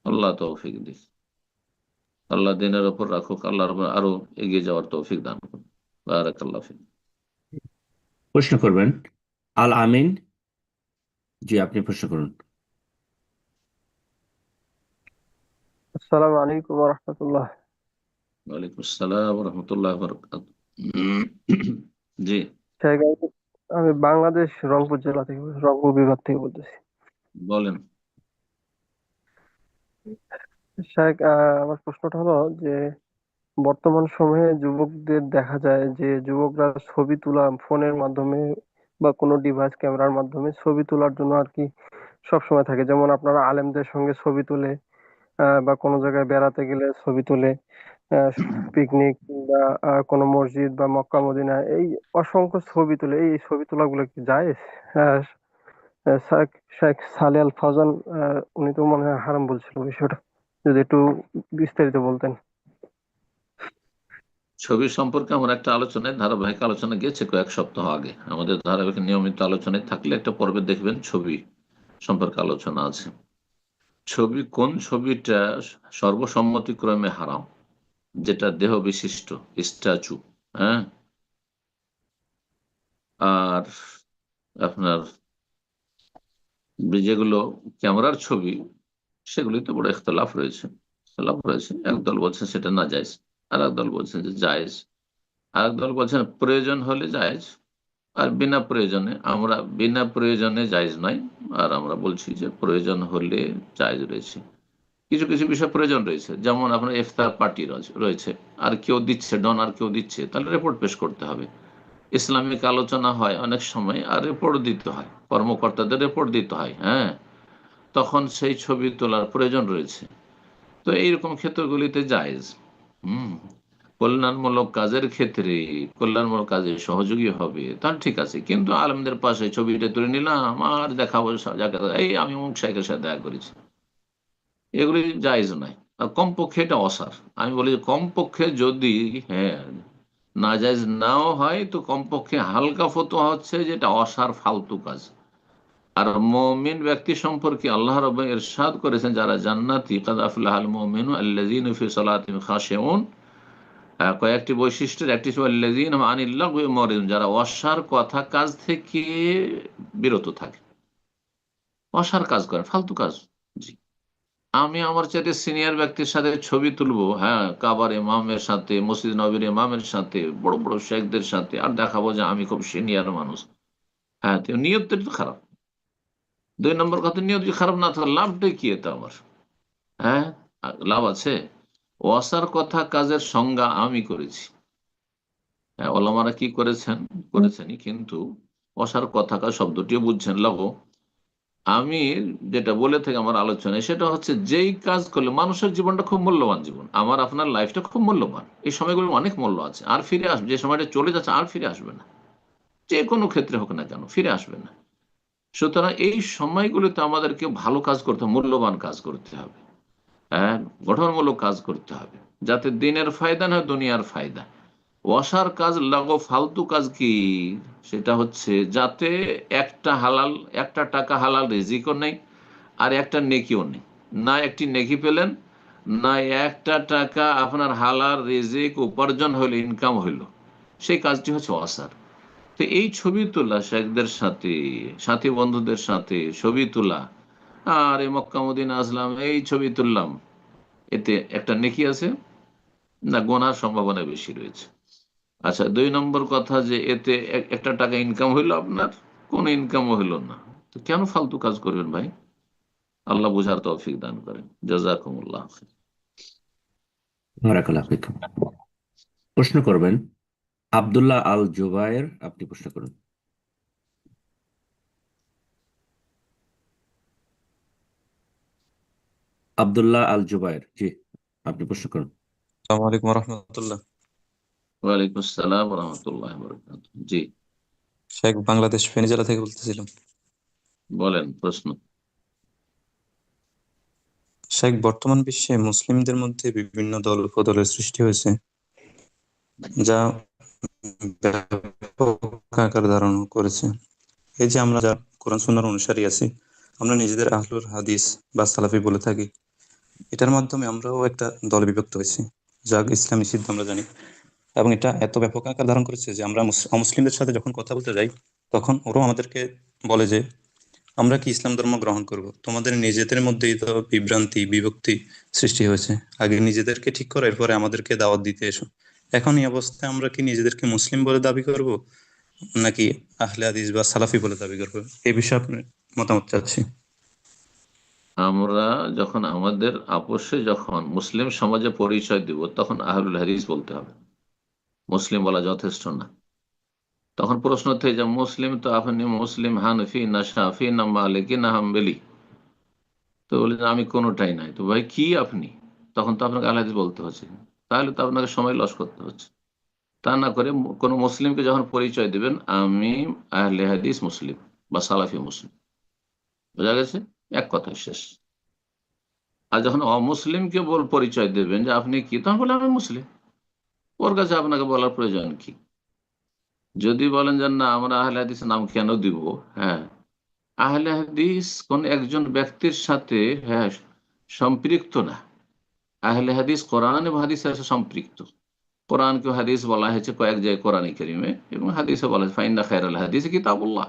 আল্লাহ তৌফিক দিক, আল্লাহ দিনের ওপর রাখুক, আল্লাহর উপর আরো এগিয়ে যাওয়ার তৌফিক দান করুন। বারাকাল্লাহ ফিক। প্রশ্ন করবেন আল আমিন। জি, আপনি প্রশ্ন করুন। আসসালামু আলাইকুম রহমতুল্লাহ। ওয়ালাইকুম আসসালাম রহমতুল্লাহ বরকাত। জি, শেখ, আমি বাংলাদেশ রংপুর জেলা থেকে রংপুর বিভাগ থেকে বলতেছি। বলেন। শেখ, আমার প্রশ্নটা হলো যে বর্তমান সময়ে যুবকদের দেখা যায় যে যুবকরা ছবি তোলা ফোনের মাধ্যমে বা কোনো ডিভাইস ক্যামেরার মাধ্যমে ছবি তোলার জন্য আর কি সবসময় থাকে। যেমন আপনারা আলেমদের সঙ্গে ছবি তোলে, বা কোনো জায়গায় বেড়াতে গেলে ছবি তোলে, পিকনিক বা কোনো মসজিদ বা মক্কা মদিনা, এই অসংখ্য ছবি তোলে। এই ছবি তোলাগুলো কি জায়েজ? আহ, শেখ শেখ সালে আল ফাউজান, উনি তো মনে হয় হারাম বলছিল বিষয়টা, যদি একটু বিস্তারিত বলতেন। ছবি সম্পর্কে আমার একটা আলোচনায় ধারাবাহিক আলোচনা গেছে কয়েক সপ্তাহ আগে। আমাদের ধারাবাহিক নিয়মিত আলোচনায় থাকলে একটা পর্বে দেখবেন ছবি সম্পর্কে আলোচনা আছে। ছবি, কোন ছবিটা সর্বসম্মতিক্রমে হারাম, যেটা দেহ বিশিষ্ট স্ট্যাচু, হ্যাঁ, আর আপনার যেগুলো ক্যামেরার ছবি, সেগুলিতে বড় ইখতলাফ রয়েছে। একদল বলছেন সেটা না জায়েজ, আর একদল বলছেন যে জায়েজ, আর একদল বলছেন প্রয়োজন হলে জায়েজ, আর বিনা প্রয়োজনে জায়েজ নয়। আর আমরা বলছি যে প্রয়োজন হলে জায়েজ রয়েছে। কিছু কিছু বিষয় প্রয়োজন রয়েছে, যেমন আপনার ইফতার পার্টি রয়েছে, আর কেউ দিচ্ছে, ডোনার কেউ দিচ্ছে, তাহলে রিপোর্ট পেশ করতে হবে। ইসলামিক আলোচনা হয় অনেক সময়, আর রিপোর্ট দিতে হয়, কর্মকর্তাদের রিপোর্ট দিতে হয়, হ্যাঁ, তখন সেই ছবি তোলার প্রয়োজন রয়েছে। তো এইরকম ক্ষেত্রগুলিতে জায়েজ। হুম, কল্যাণমূলক কাজের ক্ষেত্রে, কল্যাণমূলক কাজে সহযোগী হবে, তাহলে ঠিক আছে। কিন্তু আলেমদের পাশে ছবিটা তুলে নিলাম আর দেখাবো যাকে এই আমি অমুক শাইখের সাথে দেখা করেছি, এগুলি জায়েজ নয়। আর কমপক্ষে এটা অসার। আমি বলি যে কমপক্ষে যদি, হ্যাঁ, নাজায়েজ নাও হয়, তো কমপক্ষে হালকা ফতোয়া হচ্ছে যেটা অসার, ফালতু কাজ। আর মুমিন ব্যক্তি সম্পর্কে আল্লাহ রাব্বুল ইরশাদ করেছেন, যারা জান্নাতি, কাদ আফলাহাল মুমিনুন আল্লাযীনা ফি সালাতিহিম খাশিউন। কয়েকটি বৈশিষ্ট্যের একটি ছিল আল্লাযীনা হুম আনিল লাগwi মুরিদুন, যারা অসার কথা কাজ থেকে বিরত থাকে, অসার কাজ করে, ফালতু কাজ। জি, আমি আমার চাইতে সিনিয়র ব্যক্তির সাথে ছবি তুলবো, হ্যাঁ, কাবার ইমামের সাথে, মসজিদ নববীর ইমামের সাথে, বড় বড় শেখদের সাথে, আর দেখাবো যে আমি খুব সিনিয়র মানুষ, হ্যাঁ, তো নিয়তটা তো খারাপ। 2 নম্বর কথা, নিয়ত যদি খারাপ না থাকে, লাভটাই কি এতে আমার? হ্যাঁ, লাভ আছে? ওয়াসার কথা কাজের সংজ্ঞা আমি করেছি, হ্যাঁ, ওলামারা কি করেছেনই, কিন্তু অসার কথা কাজ শব্দটিও বুঝছেন লাগো। আমি যেটা বলে থাকি আমার আলোচনায়, সেটা হচ্ছে যেই কাজ করলে মানুষের জীবনটা খুব মূল্যবান, জীবন আমার আপনার লাইফটা খুব মূল্যবান, এই সময়গুলো অনেক মূল্য আছে, আর ফিরে আসবে, যে সময়টা চলে যাচ্ছে আর ফিরে আসবে না, যে কোনো ক্ষেত্রে হোক না কেন ফিরে আসবে না। সুতরাং এই সময়গুলোতে আমাদেরকে ভালো কাজ করতে হবে, মূল্যবান কাজ করতে হবে, হ্যাঁ, গঠনমূলক কাজ করতে হবে, যাতে দিনের ফায়দা না হয় দুনিয়ার ফায়দা। ওয়াসার কাজ, লাগো ফালতু কাজ কি? সেটা হচ্ছে যাতে একটা টাকা হালাল রিজিকও নেই, আর একটা নেকিও নেই। না একটি নেকি পেলেন, না একটা টাকা আপনার হালাল রিজিক উপার্জন হইলো, ইনকাম হইলো, সেই কাজটি হচ্ছে ওয়াসার। তো এই ছবি তোলা, শেখদের সাথে, সাথী বন্ধুদের সাথে ছবি তোলা, আর এই মক্কা মদিনা আসলাম, এই ছবি তুললাম, এতে একটা নেকি আছে না গোনার সম্ভাবনা বেশি রয়েছে? আচ্ছা, 2 নম্বর কথা, যে এতে একটা টাকা ইনকাম হইলো, আপনার কোনো ইনকামও হইলো না, তো কেন ফালতু কাজ করবেন ভাই? আল্লাহ বুঝার তৌফিক দান করেন। জাযাকুমুল্লাহ খাইর। বারাকাল্লাহু ফিকুম। প্রশ্ন করবেন আব্দুল্লাহ আল জুবায়ের। আপনি প্রশ্ন করুন। আব্দুল্লাহ আল জুবায়ের, জি, আপনি প্রশ্ন করুন। আসসালামু আলাইকুম রহমতুল্লাহ। ওয়ালাইকুম আসসালাম রহমতুল্লাহ বরকাতুহু। জি, শেখ, বাংলাদেশ ফেনী জেলা থেকে বলতেছিলাম। বলেন প্রশ্ন। শেখ, বর্তমান বিশ্বে মুসলিমদের মধ্যে বিভিন্ন দল উপদলের সৃষ্টি হয়েছে, যা ব্যাপক আকার ধারণ করেছে। এই যে আমরা যা কোরআন সুন্নাহর অনুসারী আছি, আমরা নিজেদের আহলুল হাদিস বা সালাফি বলে থাকি, এটার মাধ্যমে আমরাও একটা দলে বিভক্ত হয়েছি, যা ইসলাম নিষিদ্ধ আমরা জানি। এবং এটা এত ব্যাপক আকার ধারণ করেছে যে আমরা অমুসলিমদের সাথে যখন কথা বলতে যাই, তখন ওরাও আমাদেরকে বলে যে আমরা কি ইসলাম ধর্ম গ্রহণ করব? তোমাদের নিজেদের মধ্যেই তো বিভ্রান্তি, বিভক্তি সৃষ্টি হয়েছে। আগে নিজেদেরকে ঠিক করো, এরপরে আমাদেরকে দাওয়াত দিতে এসো। এখন এই অবস্থায় আমরা কি নিজেদেরকে মুসলিম বলে দাবি করব, নাকি আহলে হাদিস বা সালাফি বলে দাবি করবো? এই বিষয়ে আপনার মতামত চাচ্ছি। আমরা যখন আমাদের আপোষে যখন মুসলিম সমাজে পরিচয় দিব, তখন আহলুল হাদিস বলতে হবে, মুসলিম বলা যথেষ্ট না। তখন প্রশ্ন থেকে যে মুসলিম তো আপনি মুসলিম হানফি না শাফি না মালিকি না হাম্বলি, তো বলে যে আমি কোনোটাই নাই। তো ভাই কি আপনি? তখন তো আপনাকে আহলে হাদিস বলতে হচ্ছে। তাহলে তো আপনাকে সময় লস করতে হচ্ছে। তা না করে কোনো মুসলিমকে যখন পরিচয় দিবেন, আমি আহলে হাদিস মুসলিম বা সালাফি মুসলিম, বোঝা গেছে? এক কথায় শেষ। আর যখন অমুসলিমকে পরিচয় দেবেন যে আপনি কি, তখন বলে আমি মুসলিম। ওর কাছে আপনাকে বলার প্রয়োজন কি? যদি বলেন যে না আমরা আহলে হাদিস নাম কেন দিব, হ্যাঁ, আহলে হাদিস কোন একজন ব্যক্তির সাথে, হ্যাঁ, সম্পৃক্ত না। আহলে হাদিস কোরআন এবং হাদিসের সাথে সম্পৃক্ত। কোরআনকে হাদিস বলা হয়েছে কয়েক জায়গায় কোরআনে কারিমে, এবং হাদিসে বলা হয়েছে ফাইন্না খায়রাল হাদিস কিতাবুল্লাহ।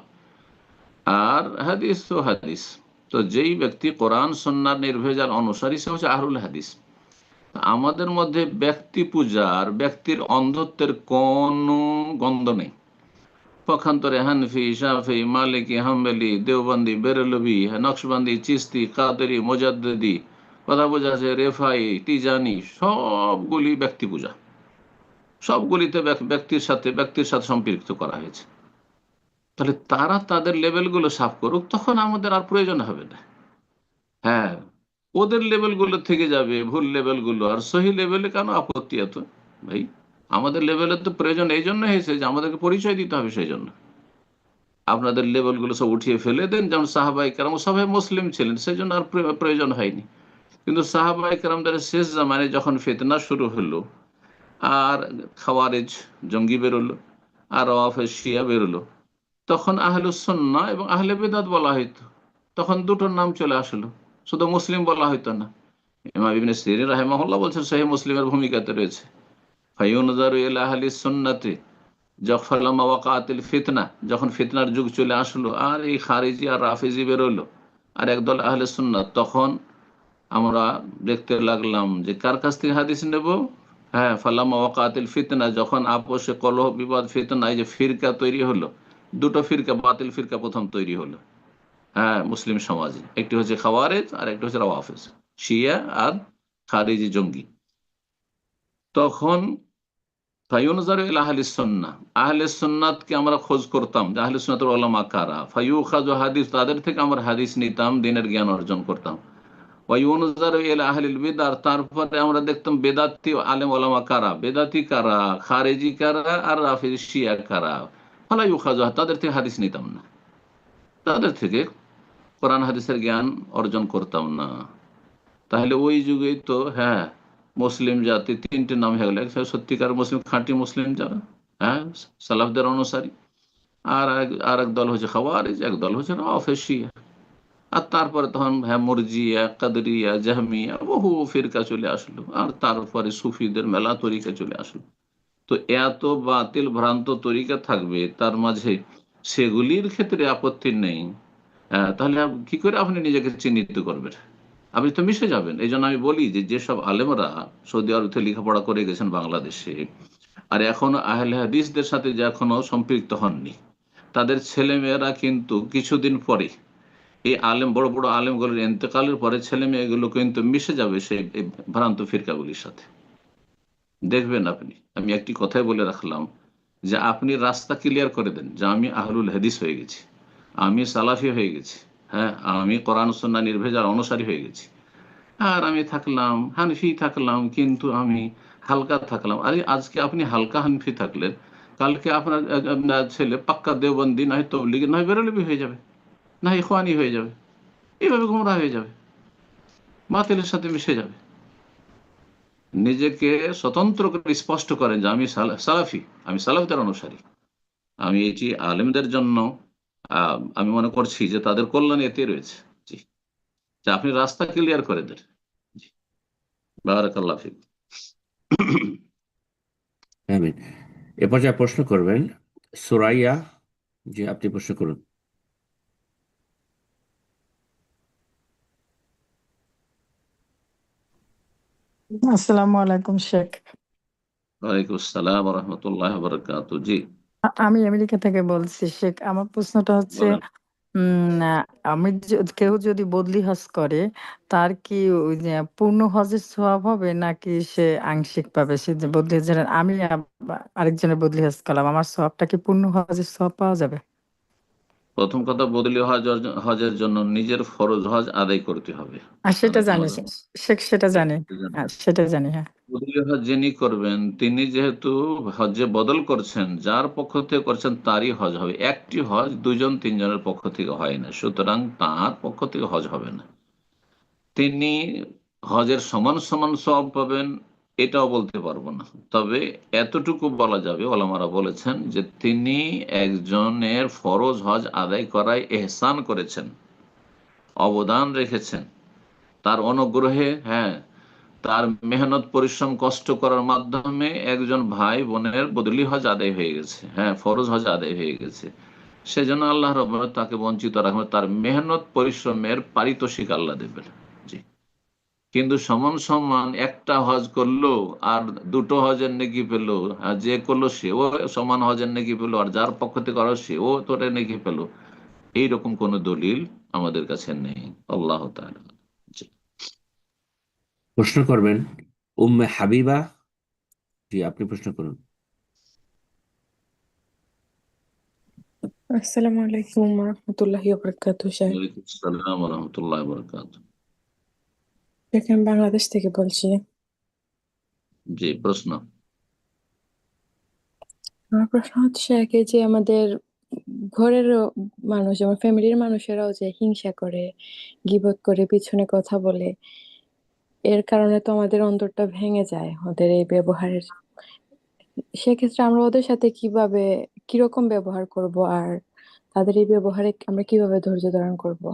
আর হাদিস তো হাদিস। তো যেই ব্যক্তি কোরআন সুন্নাহর নির্ভেজাল অনুসারী, সে হচ্ছে আহলুল হাদিস। আমাদের মধ্যে ব্যক্তি পূজার, ব্যক্তির অন্ধত্বের কোনো গন্ধ নেই। পক্ষান্তরে হানফি, শাফি, মালিকি, হাম্বলি, দেওবন্দি, বেরেলভি, নকশবন্দি, চিস্তি, কাদেরি, মোজাদ্দেদি, কথা বোঝা আছে, রেফাই, তিজানি, সবগুলি ব্যক্তি পূজা। সবগুলিতে ব্যক্তির সাথে সম্পৃক্ত করা হয়েছে। তাহলে তারা তাদের লেভেলগুলো সাফ করুক, তখন আমাদের আর প্রয়োজন হবে না। হ্যাঁ, ওদের লেভেলগুলো থেকে যাবে, ভুল লেভেলগুলো, আর সহি লেভেলে কেন আপত্তি এত? ভাই, আমাদের লেভেলের তো প্রয়োজন এই জন্য হয়েছে যে আমাদেরকে পরিচয় দিতে হবে। সেই জন্য আপনাদের লেভেলগুলো সব উঠিয়ে ফেলে দেন। যেমন সাহাবাই কেরাম সবাই মুসলিম ছিলেন, সেই জন্য আর প্রয়োজন হয়নি। কিন্তু সাহাবাই কেরামদের শেষ জামানে যখন ফিতনা শুরু হলো, আর খাওয়ারেজ জঙ্গি বেরোলো, আর রাওয়াফেজ শিয়া বেরোলো, তখন আহলে সুন্নাহ এবং আহলে বিদআত বলা হইতো। তখন দুটোর নাম চলে আসলো, শুধু মুসলিম বলা হইতো না। ইমাম ইবনে সিরিন রাহিমাহুল্লাহ বলছেন সহিহ মুসলিমের ভূমিকাতে রয়েছে, ফায়ুনজারু ইলা আহলি সুন্নাতি ফালাম্মা ওয়াকাআতিল ফিতনা, যখন ফিতনার যুগ চলে আসলো আর এই খারিজি আর রাফিজি বেরোলো আর একদল আহলে সুন্নাত, তখন আমরা দেখতে লাগলাম যে কার কাছ থেকে হাদিস নেব। হ্যাঁ, ফালাম্মা ওয়াকাআতিল ফিতনা, যখন আপোষে কলহ বিবাদ ফিতনা, এই যে ফিরকা তৈরি হলো, দুটো ফিরকা, বাতিল ফিরকা প্রথম তৈরি হলো, হ্যাঁ, মুসলিম সমাজে। একটি হচ্ছে খাওয়ারেজ আর একটি হচ্ছে রাওয়াফেজ, শিয়া আর খারিজি জঙ্গি। তখন ফায়ুনজারু ইলা আহলি সুন্নাহ, আহলে সুন্নাতকে আমরা খোঁজ করতাম যে আহলে সুন্নাতের উলামা কারা, ফায়ুখাযু হাদিস, তাদের থেকে আমরা হাদিস নিতাম, দ্বীনের জ্ঞান অর্জন করতাম। ওয়ায়ুনজারু ইলা আহলিল বিদআহ, তারপরে আমরা দেখতাম বেদাতি আলেম উলামা কারা, বেদাতি কারা, খারিজি কারা, আর রাফিজি শিয়া কারা। ফালা ইউখাযু, তাদের থেকে হাদিস নিতাম না, তাদের থেকে কোরআন হাদিসের জ্ঞান অর্জন করতাম না। তাহলে ওই যুগেই তো, হ্যাঁ, মুসলিম জাতি তিনটে নাম হয়ে গেল। সত্যিকার মুসলিম, খাঁটি মুসলিম যারা, হ্যাঁ, সালাফদের অনুসারী, আর এক দল হচ্ছে খাওয়ারিজ, এক দল হচ্ছে রাওয়াফেজ শিয়া। আর তারপরে তখন, হ্যাঁ, মুরজিয়া, কাদরিয়া, জাহমিয়া, বহু ফিরকা চলে আসলো। আর তারপরে সুফিদের মেলা তরিকা চলে আসলো। তো এত বাতিল ভ্রান্ত তরিকা থাকবে, তার মাঝে সেগুলির ক্ষেত্রে আপত্তি নেই। তাহলে কি করে আপনি নিজেকে চিহ্নিত করবেন? আপনি তো মিশে যাবেন। এই জন্য আমি বলি যে যেসব আলেমরা সৌদি আরব থেকে লেখাপড়া করে গেছেন বাংলাদেশে, আর এখনো আহলে হাদিসদের সাথে যে এখনো সম্পৃক্ত হননি, তাদের ছেলেমেয়েরা কিন্তু কিছুদিন পরে এই আলেম, বড় বড় আলেমগুলোর ইন্তেকালের পরে ছেলে মেয়েগুলো কিন্তু মিশে যাবে সেই ভ্রান্ত ফিরকাগুলির সাথে। দেখবেন আপনি, আমি একটি কথাই বলে রাখলাম, যে আপনি রাস্তা ক্লিয়ার করে দেন যে আমি আহলুল হাদিস হয়ে গেছি, আমি সালাফি হয়ে গেছি, হ্যাঁ, আমি কোরআন সুন্নাহ নির্ভেজাল অনুসারী হয়ে গেছি, আর আমি থাকলাম হানফি থাকলাম, কিন্তু আমি হালকা থাকলাম। আরে আজকে আপনি হালকা হানফি থাকলেন, কালকে আপনার ছেলে পাক্কা দেওবন্দি, নয় তবলিগি, নয় বেরলভি হয়ে যাবে, না ইখওয়ানি হয়ে যাবে। এইভাবে গোমরা হয়ে যাবে, বাতিলের সাথে মিশে যাবে। নিজেকে স্বতন্ত্র করে স্পষ্ট করেন যে আমি সালাফি, আমি সালাফদের অনুসারী, আমি এটি আলেমদের জন্য, আমি মনে করছি যে তাদের কল্যাণ এতে রয়েছে। জি, আপনি রাস্তা ক্লিয়ার করে দেন। বারাকাল্লাহ ফিক। আমিন। এ পর্যায়ে প্রশ্ন করবেন সুরাইয়া। জি, আপনি প্রশ্ন করুন। আসসালামু আলাইকুম শেখ। ওয়ালাইকুম আসসালাম ওয়া রাহমাতুল্লাহি ওয়া বারাকাতুহু। জি আমি আমেরিকা থেকে বলছি শেখ। আমার প্রশ্নটা হচ্ছে বলেন। আমি কেউ যদি বদলি হজ করে তার কি ওই যে পূর্ণ হজের সওয়াব হবে নাকি সে আংশিক পাবে? সে যে বদলি হজ, আমি আরেকজনের বদলি হজ করলাম, আমার সওয়াবটা কি পূর্ণ হজের সওয়াব পাওয়া যাবে? প্রথম কথা, বদলি হজের জন্য নিজের ফরজ হজ আদায় করতে হবে। আর সেটা অনেক জানি আমাদের শেখ, সেটা জানি। হ্যাঁ, সেটা জানি। হ্যাঁ, বদলি হজ যিনি করবেন তিনি যেহেতু হজে বদল করছেন, যার পক্ষ থেকে করছেন তারই হজ হবে। একটি হজ দুজন তিনজনের পক্ষ থেকে হয় না, সুতরাং তার পক্ষ থেকে হজ হবে না। তিনি হজের সমান সমান সওয়াব পাবেন এটাও বলতে পারবো না, তবে এতটুকু বলা যাবে, ওলামারা বলেছেন যে তিনি একজনের ফরজ হজ আদায় করায় এহসান করেছেন, অবদান রেখেছেন, তার অনুগ্রহে, হ্যাঁ, তার মেহনত পরিশ্রম কষ্ট করার মাধ্যমে একজন ভাই বোনের বদলি হজ আদায় হয়ে গেছে, হ্যাঁ, ফরজ হজ আদায় হয়ে গেছে। সেজন্য আল্লাহ রাব্বুল আলামিন তাকে বঞ্চিত রাখবেন, তার মেহনত পরিশ্রমের পারিতোষিক আল্লাহ দেবেন। জি, কিন্তু সমান সমান একটা হজ করলো আর দুটো হজের নেকি পেলো, আর যে করলো সেও সমান হজের নেকি পেলো, আর যার পক্ষ থেকে করা সেও তোরে নেকি পেলো, এইরকম কোন দলিল আমাদের কাছে নেই। আল্লাহ তাআলা। জি। প্রশ্ন করবেন উম্মে হাবিবা। জি, আপনি প্রশ্ন করুন। আসসালামু আলাইকুম রহমতুল্লাহি ওয়াবারাকাতুহু শেখ। ওয়ালাইকুম আসসালাম ওয়া রাহমাতুল্লাহি ওয়া বারাকাতুহু। শেখ, আমি বাংলাদেশ থেকে বলছি। জি, প্রশ্ন। আমার প্রশ্ন হচ্ছে এই যে আমাদের ঘরের মানুষ, আমার ফ্যামিলির মানুষেরাও যে হিংসা করে, গীবত করে, পিছনে কথা বলে, এর কারণে তো আমাদের অন্তরটা ভেঙে যায় ওদের এই ব্যবহারের। সেক্ষেত্রে আমরা ওদের সাথে কিরকম ব্যবহার করব, আর তাদের এই ব্যবহারে আমরা কিভাবে ধৈর্য ধারণ করব?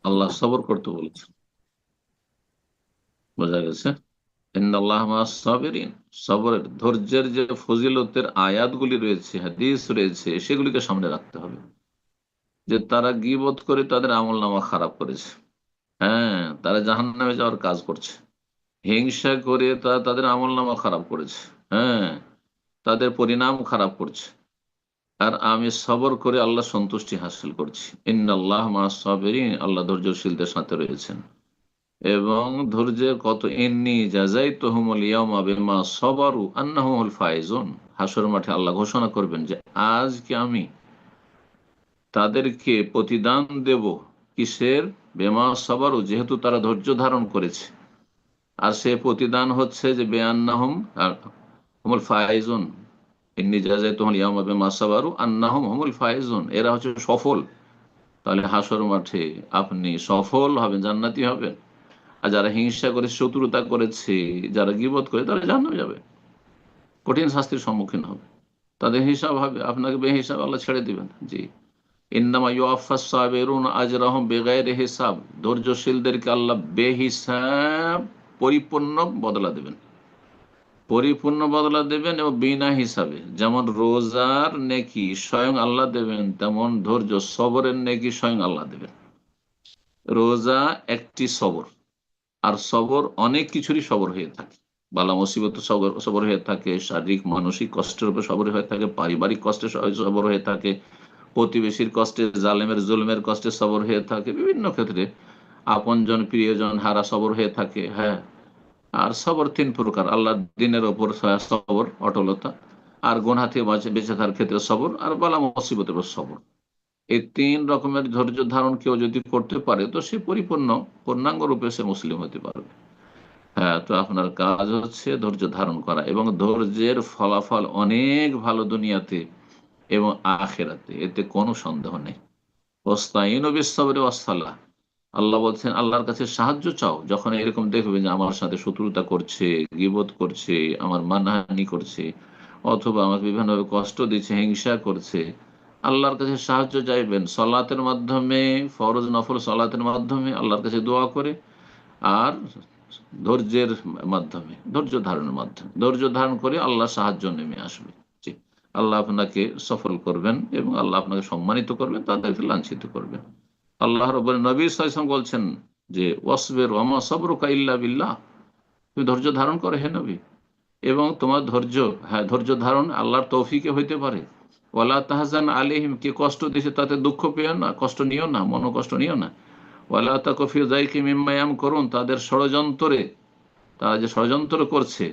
আল্লাহ সবর করতে বলেছেন, বোঝা গেছে। ইন্নাল্লাহা মাআস সাবিরিন, সবরের, ধৈর্যের যে ফজিলতের আয়াতগুলি রয়েছে, হাদিস রয়েছে, সেগুলিকে সামনে রাখতে হবে। যে তারা গীবত করে তাদের আমলনামা খারাপ করেছে, হ্যাঁ, তারা জাহান্নামে যাওয়ার কাজ করছে। হিংসা করে তাদের আমলনামা খারাপ করেছে, হ্যাঁ, তাদের পরিণাম খারাপ করছে। আর আমি সবর করে আল্লাহ সন্তুষ্টি হাসিল করছি। ইন্নাল্লাহা মাআস সাবিরিন, আল্লাহ ধৈর্যশীলদের সাথে রয়েছেন। এবং ধৈর্যের কত, ইন্নী জাযাইতুহুমুল ইয়াওমা বিমা সাবারু আন্নাহুমুল ফায়েজুন। হাসর মাঠে আল্লাহ ঘোষণা করবেন যে আজকে আমি তাদেরকে প্রতিদান দেব, কিসের? বিমা সাবারু, যেহেতু তারা ধৈর্য ধারণ করেছে। আর সে প্রতিদান হচ্ছে যে বেআন্নাহুম হুমুল ফায়েজুন, ইন্নী জাযাইতুহুমুল ইয়াওমা বিমা সাবারু আন্নাহুম হুমুল ফায়েজুন, এরা হচ্ছে সফল। তাহলে হাসর মাঠে আপনি সফল হবেন, জান্নাতি হবেন। আর যারা হিংসা করে, শত্রুতা করেছে, যারা গীবত করে, তারা জাহান্নামে যাবে, কঠিন শাস্তির সম্মুখীন হবে। তাদের হিসাব হবে, আপনাকে বেহিসাব আল্লাহ ছেড়ে দিবেন। জি, ইন্নামা ইউআফাস সাবিরুন আজরাহুম বিগাইরি হিসাব, ধৈর্যশীলদেরকে আল্লাহ বেহিসাব পরিপূর্ণ বদলা দেবেন, পরিপূর্ণ বদলা দেবেন এবং বিনা হিসাবে। যেমন রোজার নেকি স্বয়ং আল্লাহ দেবেন, তেমন ধৈর্য সবরের নেকি স্বয়ং আল্লাহ দেবেন। রোজা একটি সবর, আর সবর অনেক কিছুরই সবর হয়ে থাকে। বালা মুসিবত সবর হয়ে থাকে, শারীরিক মানসিক কষ্টের উপর সবর হয়ে থাকে, পারিবারিক কষ্টে সবর হয়ে থাকে, প্রতিবেশীর কষ্টে, জালেমের জুলমের কষ্টে সবর হয়ে থাকে, বিভিন্ন ক্ষেত্রে আপনজন প্রিয়জন হারা সবর হয়ে থাকে। হ্যাঁ, আর সবর তিন প্রকার: আল্লাহর দিনের ওপর সবর, অটলতা, আর গুনাহ থেকে বেঁচে থাকার ক্ষেত্রে সবর, আর বালা মুসিবতের উপর সবর। এই তিন রকমের ধৈর্য ধারণ কেউ যদি করতে পারে তো সে পূর্ণাঙ্গ রূপে সে মুসলিম হতে পারবে। হ্যাঁ, তো আপনার কাজ হচ্ছে ধৈর্য ধারণ করা, এবং ধৈর্যের ফলাফল অনেক ভালো দুনিয়াতে এবং আখেরাতে, এতে কোনো সন্দেহ নেই। ওয়াস্তাইনু বিস-সাবরি ওয়াস-সালাহ, আল্লাহ বলছেন আল্লাহর কাছে সাহায্য চাও যখন এরকম দেখবে যে আমার সাথে শত্রুতা করছে, গীবত করছে, আমার মানহানি করছে, অথবা আমাকে বিভিন্নভাবে কষ্ট দিচ্ছে, হিংসা করছে। আল্লাহর কাছে সাহায্য চাইবেন সলাতের মাধ্যমে, ফরজ নফল সলাতের মাধ্যমে আল্লাহর কাছে দোয়া করে, আর ধৈর্যের মাধ্যমে, ধৈর্য ধারণের মাধ্যমে, ধৈর্য ধারণ করে আল্লাহ সাহায্য নেমে আসবে। জি, আল্লাহ আপনাকে সফল করবেন এবং আল্লাহ আপনাকে সম্মানিত করবেন, তাদেরকে লাঞ্ছিত করবেন। আল্লাহ রাব্বুল নবী সাল্লাল্লাহু আলাইহি ওয়াসাল্লাম বলছেন যে ওয়াসবির ওয়া মা সাবরুকা ইল্লা বিল্লাহ, তুমি ধৈর্য ধারণ করে হে নবী, এবং তোমার ধৈর্য, হ্যাঁ ধৈর্য ধারণ আল্লাহর তৌফিকে হইতে পারে। ওয়ালা তাহজান আলাইহিম, কে কষ্ট দিয়েছে তাতে দুঃখ পেও না, কষ্ট নিও না, মনোকষ্ট নিও না। ওয়ালা তাকু ফি যায়কি মিম্মা ইয়ামকুরুন, তাদের ষড়যন্ত্রে, তারা যে ষড়যন্ত্র করছে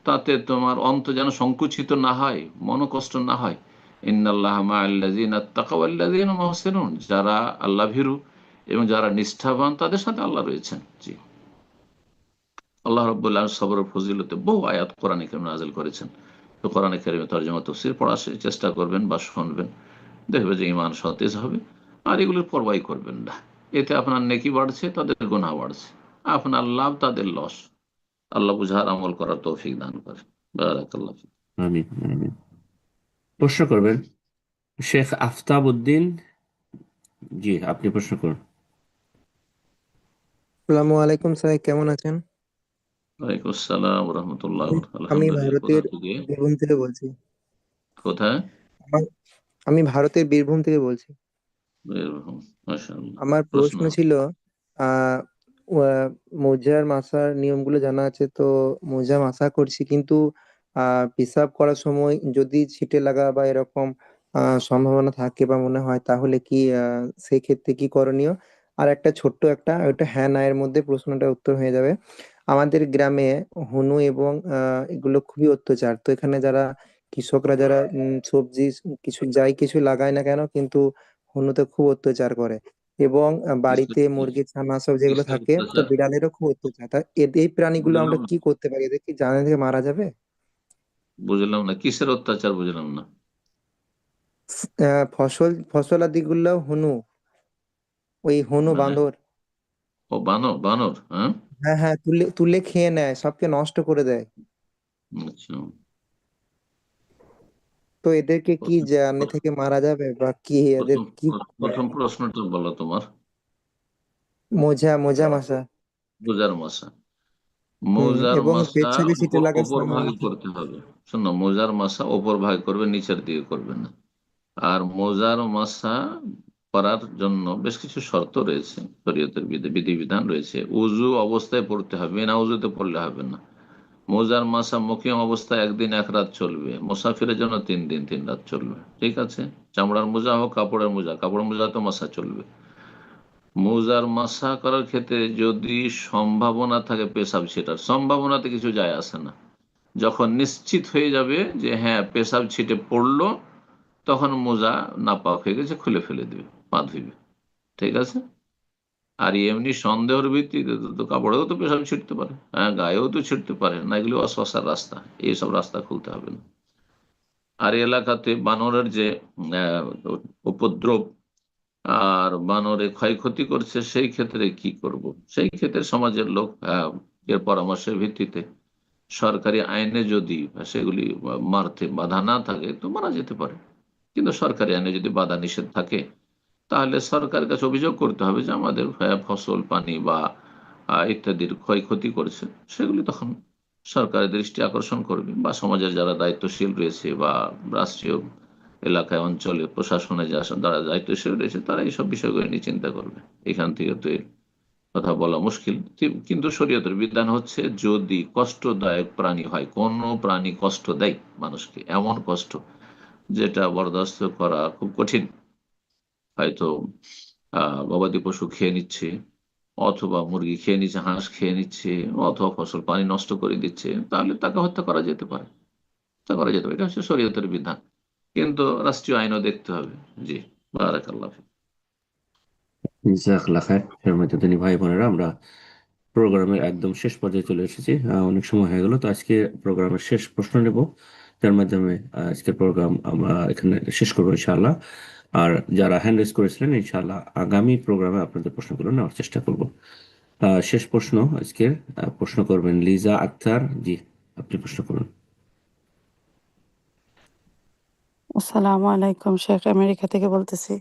তাতে তোমার অন্তর যেন সংকুচিত না হয়, মনোকষ্ট না হয়। ইন্নাল্লাহা মাআল্লাযিনা তাকাও ওয়াল্লাযিনা হুম মুহসিনুন, যারা আল্লাহ ভীরু এবং যারা নিষ্ঠাবান তাদের সাথে আল্লাহ রয়েছেন। জি, আল্লাহ রাব্বুল আলামিন সবরের ফজিলতে বহু আয়াত কোরআনে কারিমে নাযিল করেছেন। তো কোরআনে কারিমে তরজমা তাফসীর পড়ার চেষ্টা করবেন বা শুনবেন, দেখবে যে ঈমান সতেজ হবে। আর এগুলোর পরোয়াই করবেন না, এতে আপনার নেকি বাড়ছে, তাদের গুনাহ বাড়ছে, আপনার লাভ তাদের লস। আল্লাহ বুঝার আমল করার তৌফিক দান করে। বারাকাল্লাহ ফিক। আমিন আমিন। প্রশ্ন করবেন শেখ আফতাব উদ্দিন। জি, আপনি প্রশ্ন করুন। আসসালামু আলাইকুম স্যার, কেমন আছেন? ওয়ালাইকুম আসসালাম ওয়া রাহমাতুল্লাহ। আমি আলহামদুলিল্লাহ। কোথা ভারতের থেকে? বীরভূম থেকে বলছি। কোথায়? আমি ভারতের বীরভূম থেকে বলছি। বীরভূম, মাশাআল্লাহ। আমার প্রশ্ন। প্রশ্ন ছিল আহ মোজার মাসার নিয়মগুলো জানা আছে তো, মোজা মাসা করছি, কিন্তু পেশাব করার সময় যদি ছিটে লাগা বা এরকম সম্ভাবনা থাকে বা মনে হয়, তাহলে কি সেই ক্ষেত্রে কি করণীয়? আর একটা ছোট্ট একটা, ওটা হ্যাঁ না এর মধ্যে প্রশ্নটা উত্তর হয়ে যাবে। আমাদের গ্রামে হনু এবং এগুলো খুবই অত্যাচার। তো এখানে যারা কৃষকরা, যারা সবজি কিছু যাই কিছু লাগায় না কেন, কিন্তু হনুতে খুব অত্যাচার করে। এবং বাড়িতে মুরগি ছানা সব যেগুলো কিসের থাকে, তো অত্যাচার? বিড়ালেরও খুব অত্যাচার। তা এই প্রাণীগুলো আমরা বুঝলাম না, কি করতে পারি? এদের কি জানা থেকে মারা যাবে? বুঝলাম না কিসের অত্যাচার, বুঝলাম না। ফসলাদি গুলো হনু, ওই হনু মানে বাঁদর। ও বানর, বানর, হ্যাঁ। হ্যাঁ হ্যাঁ, তুলে তুলে খেয়ে নেয়, সবকে নষ্ট করে দেয়। আচ্ছা। তো এদেরকে কি প্রথম জানে থেকে মারা যাবে বা কি এদের প্রথম কি? প্রথম প্রশ্নটা বলো তোমার। মোজা মোজা মাসা। মোজার মশা, মোজার এবং মশা পেচ্ছাপে ছিটে লাগার ওপর ভাগে সম্ভাবনা। করতে হবে। শোনো, মোজার মশা ওপর ভাগে করবে, নিচের দিকে করবে না। আর মোজার মশা করার জন্য বেশ কিছু শর্ত রয়েছে, শরীয়তের বিধিবিধান রয়েছে। উজু অবস্থায় পড়তে হবে, না উজুতে পড়লে হবে না। মোজার মাসা মুকিম অবস্থায় 1 দিন 1 রাত চলবে, মুসাফিরের জন্য 3 দিন 3 রাত চলবে। ঠিক আছে, চামড়ার মোজা হোক কাপড়ের মোজা, কাপড়ের মোজা তো মশা চলবে। মোজার মাসা করার ক্ষেত্রে যদি সম্ভাবনা থাকে পেশাব ছিটার, সম্ভাবনাতে কিছু যায় আসে না। যখন নিশ্চিত হয়ে যাবে যে হ্যাঁ পেশাব ছিটে পড়লো, তখন মোজা নাপাক হয়ে গেছে, খুলে ফেলে দিবে, পা ধুইবে। ঠিক আছে। আর এমনি সন্দেহের ভিত্তিতে তো কাপড়েও তো পেশাব ছিটতে পারে, হ্যাঁ গায়েও তো ছিটতে পারে না, এগুলো অশাসার রাস্তা, এইসব রাস্তা খুলতে হবে না। আর এলাকাতে বানরের যে আহ, উপদ্রব আর বানরে ক্ষয়ক্ষতি করছে, সেই ক্ষেত্রে কি করব? সেই ক্ষেত্রে সমাজের লোক এর পরামর্শের ভিত্তিতে সরকারি আইনে যদি সেগুলি মারতে বাধা না থাকে তো মারা যেতে পারে। কিন্তু সরকারি আইনে যদি বাধা নিষেধ থাকে, তাহলে সরকারের কাছে অভিযোগ করতে হবে যে আমাদের ফসল পানি বা ইত্যাদির ক্ষয়ক্ষতি করছে। সেগুলি তখন সরকারের দৃষ্টি আকর্ষণ করবে, বা সমাজের যারা দায়িত্বশীল রয়েছে বা রাষ্ট্রীয় এলাকায় অঞ্চলে প্রশাসনে যারা দায়িত্বশীল রয়েছে, তারা এইসব বিষয়গুলো নিয়ে চিন্তা করবে। এখান থেকে তো এর কথা বলা মুশকিল। কিন্তু শরীয়তের বিধান হচ্ছে, যদি কষ্টদায়ক প্রাণী হয়, কোনো প্রাণী কষ্ট দেয় মানুষকে, এমন কষ্ট যেটা বরদাস্ত করা খুব কঠিন, হয়তো গবাদি পশু খেয়ে নিচ্ছে, অথবা মুরগি খেয়ে নিচ্ছে, হাঁস খেয়ে নিচ্ছে, অথবা ফসল পানি নষ্ট করে দিচ্ছে, তাহলে তাকে হত্যা করা যেতে পারে। হত্যা করা যেতে পারে, এটা হচ্ছে শরীয়তের বিধান। কিন্তু রাষ্ট্রীয় আইনও দেখতে হবে। জি, বারাকাল্লাহ ফিক। জাযাকাল্লাহ খায়ের। সম্মানিত ভাই বোনেরা, আমরা প্রোগ্রামের একদম শেষ পর্যায়ে চলে এসেছি। অনেক সময় হয়ে গেল, তো আজকে প্রোগ্রামের শেষ প্রশ্ন নেব, যার মাধ্যমে আজকের প্রোগ্রাম আমরা এখানে শেষ করবো ইনশাআল্লাহ। আর যারা হ্যান্ড রেজ করেছিলেন, ইনশাআল্লাহ আগামী প্রোগ্রামে আপনাদের প্রশ্নগুলো নেওয়ার চেষ্টা করব। শেষ প্রশ্ন আজকের, প্রশ্ন করবেন লিজা আক্তার। জি, আপনি প্রশ্ন করুন। আসসালামু আলাইকুম শেখ, আমেরিকা থেকে বলতেছি।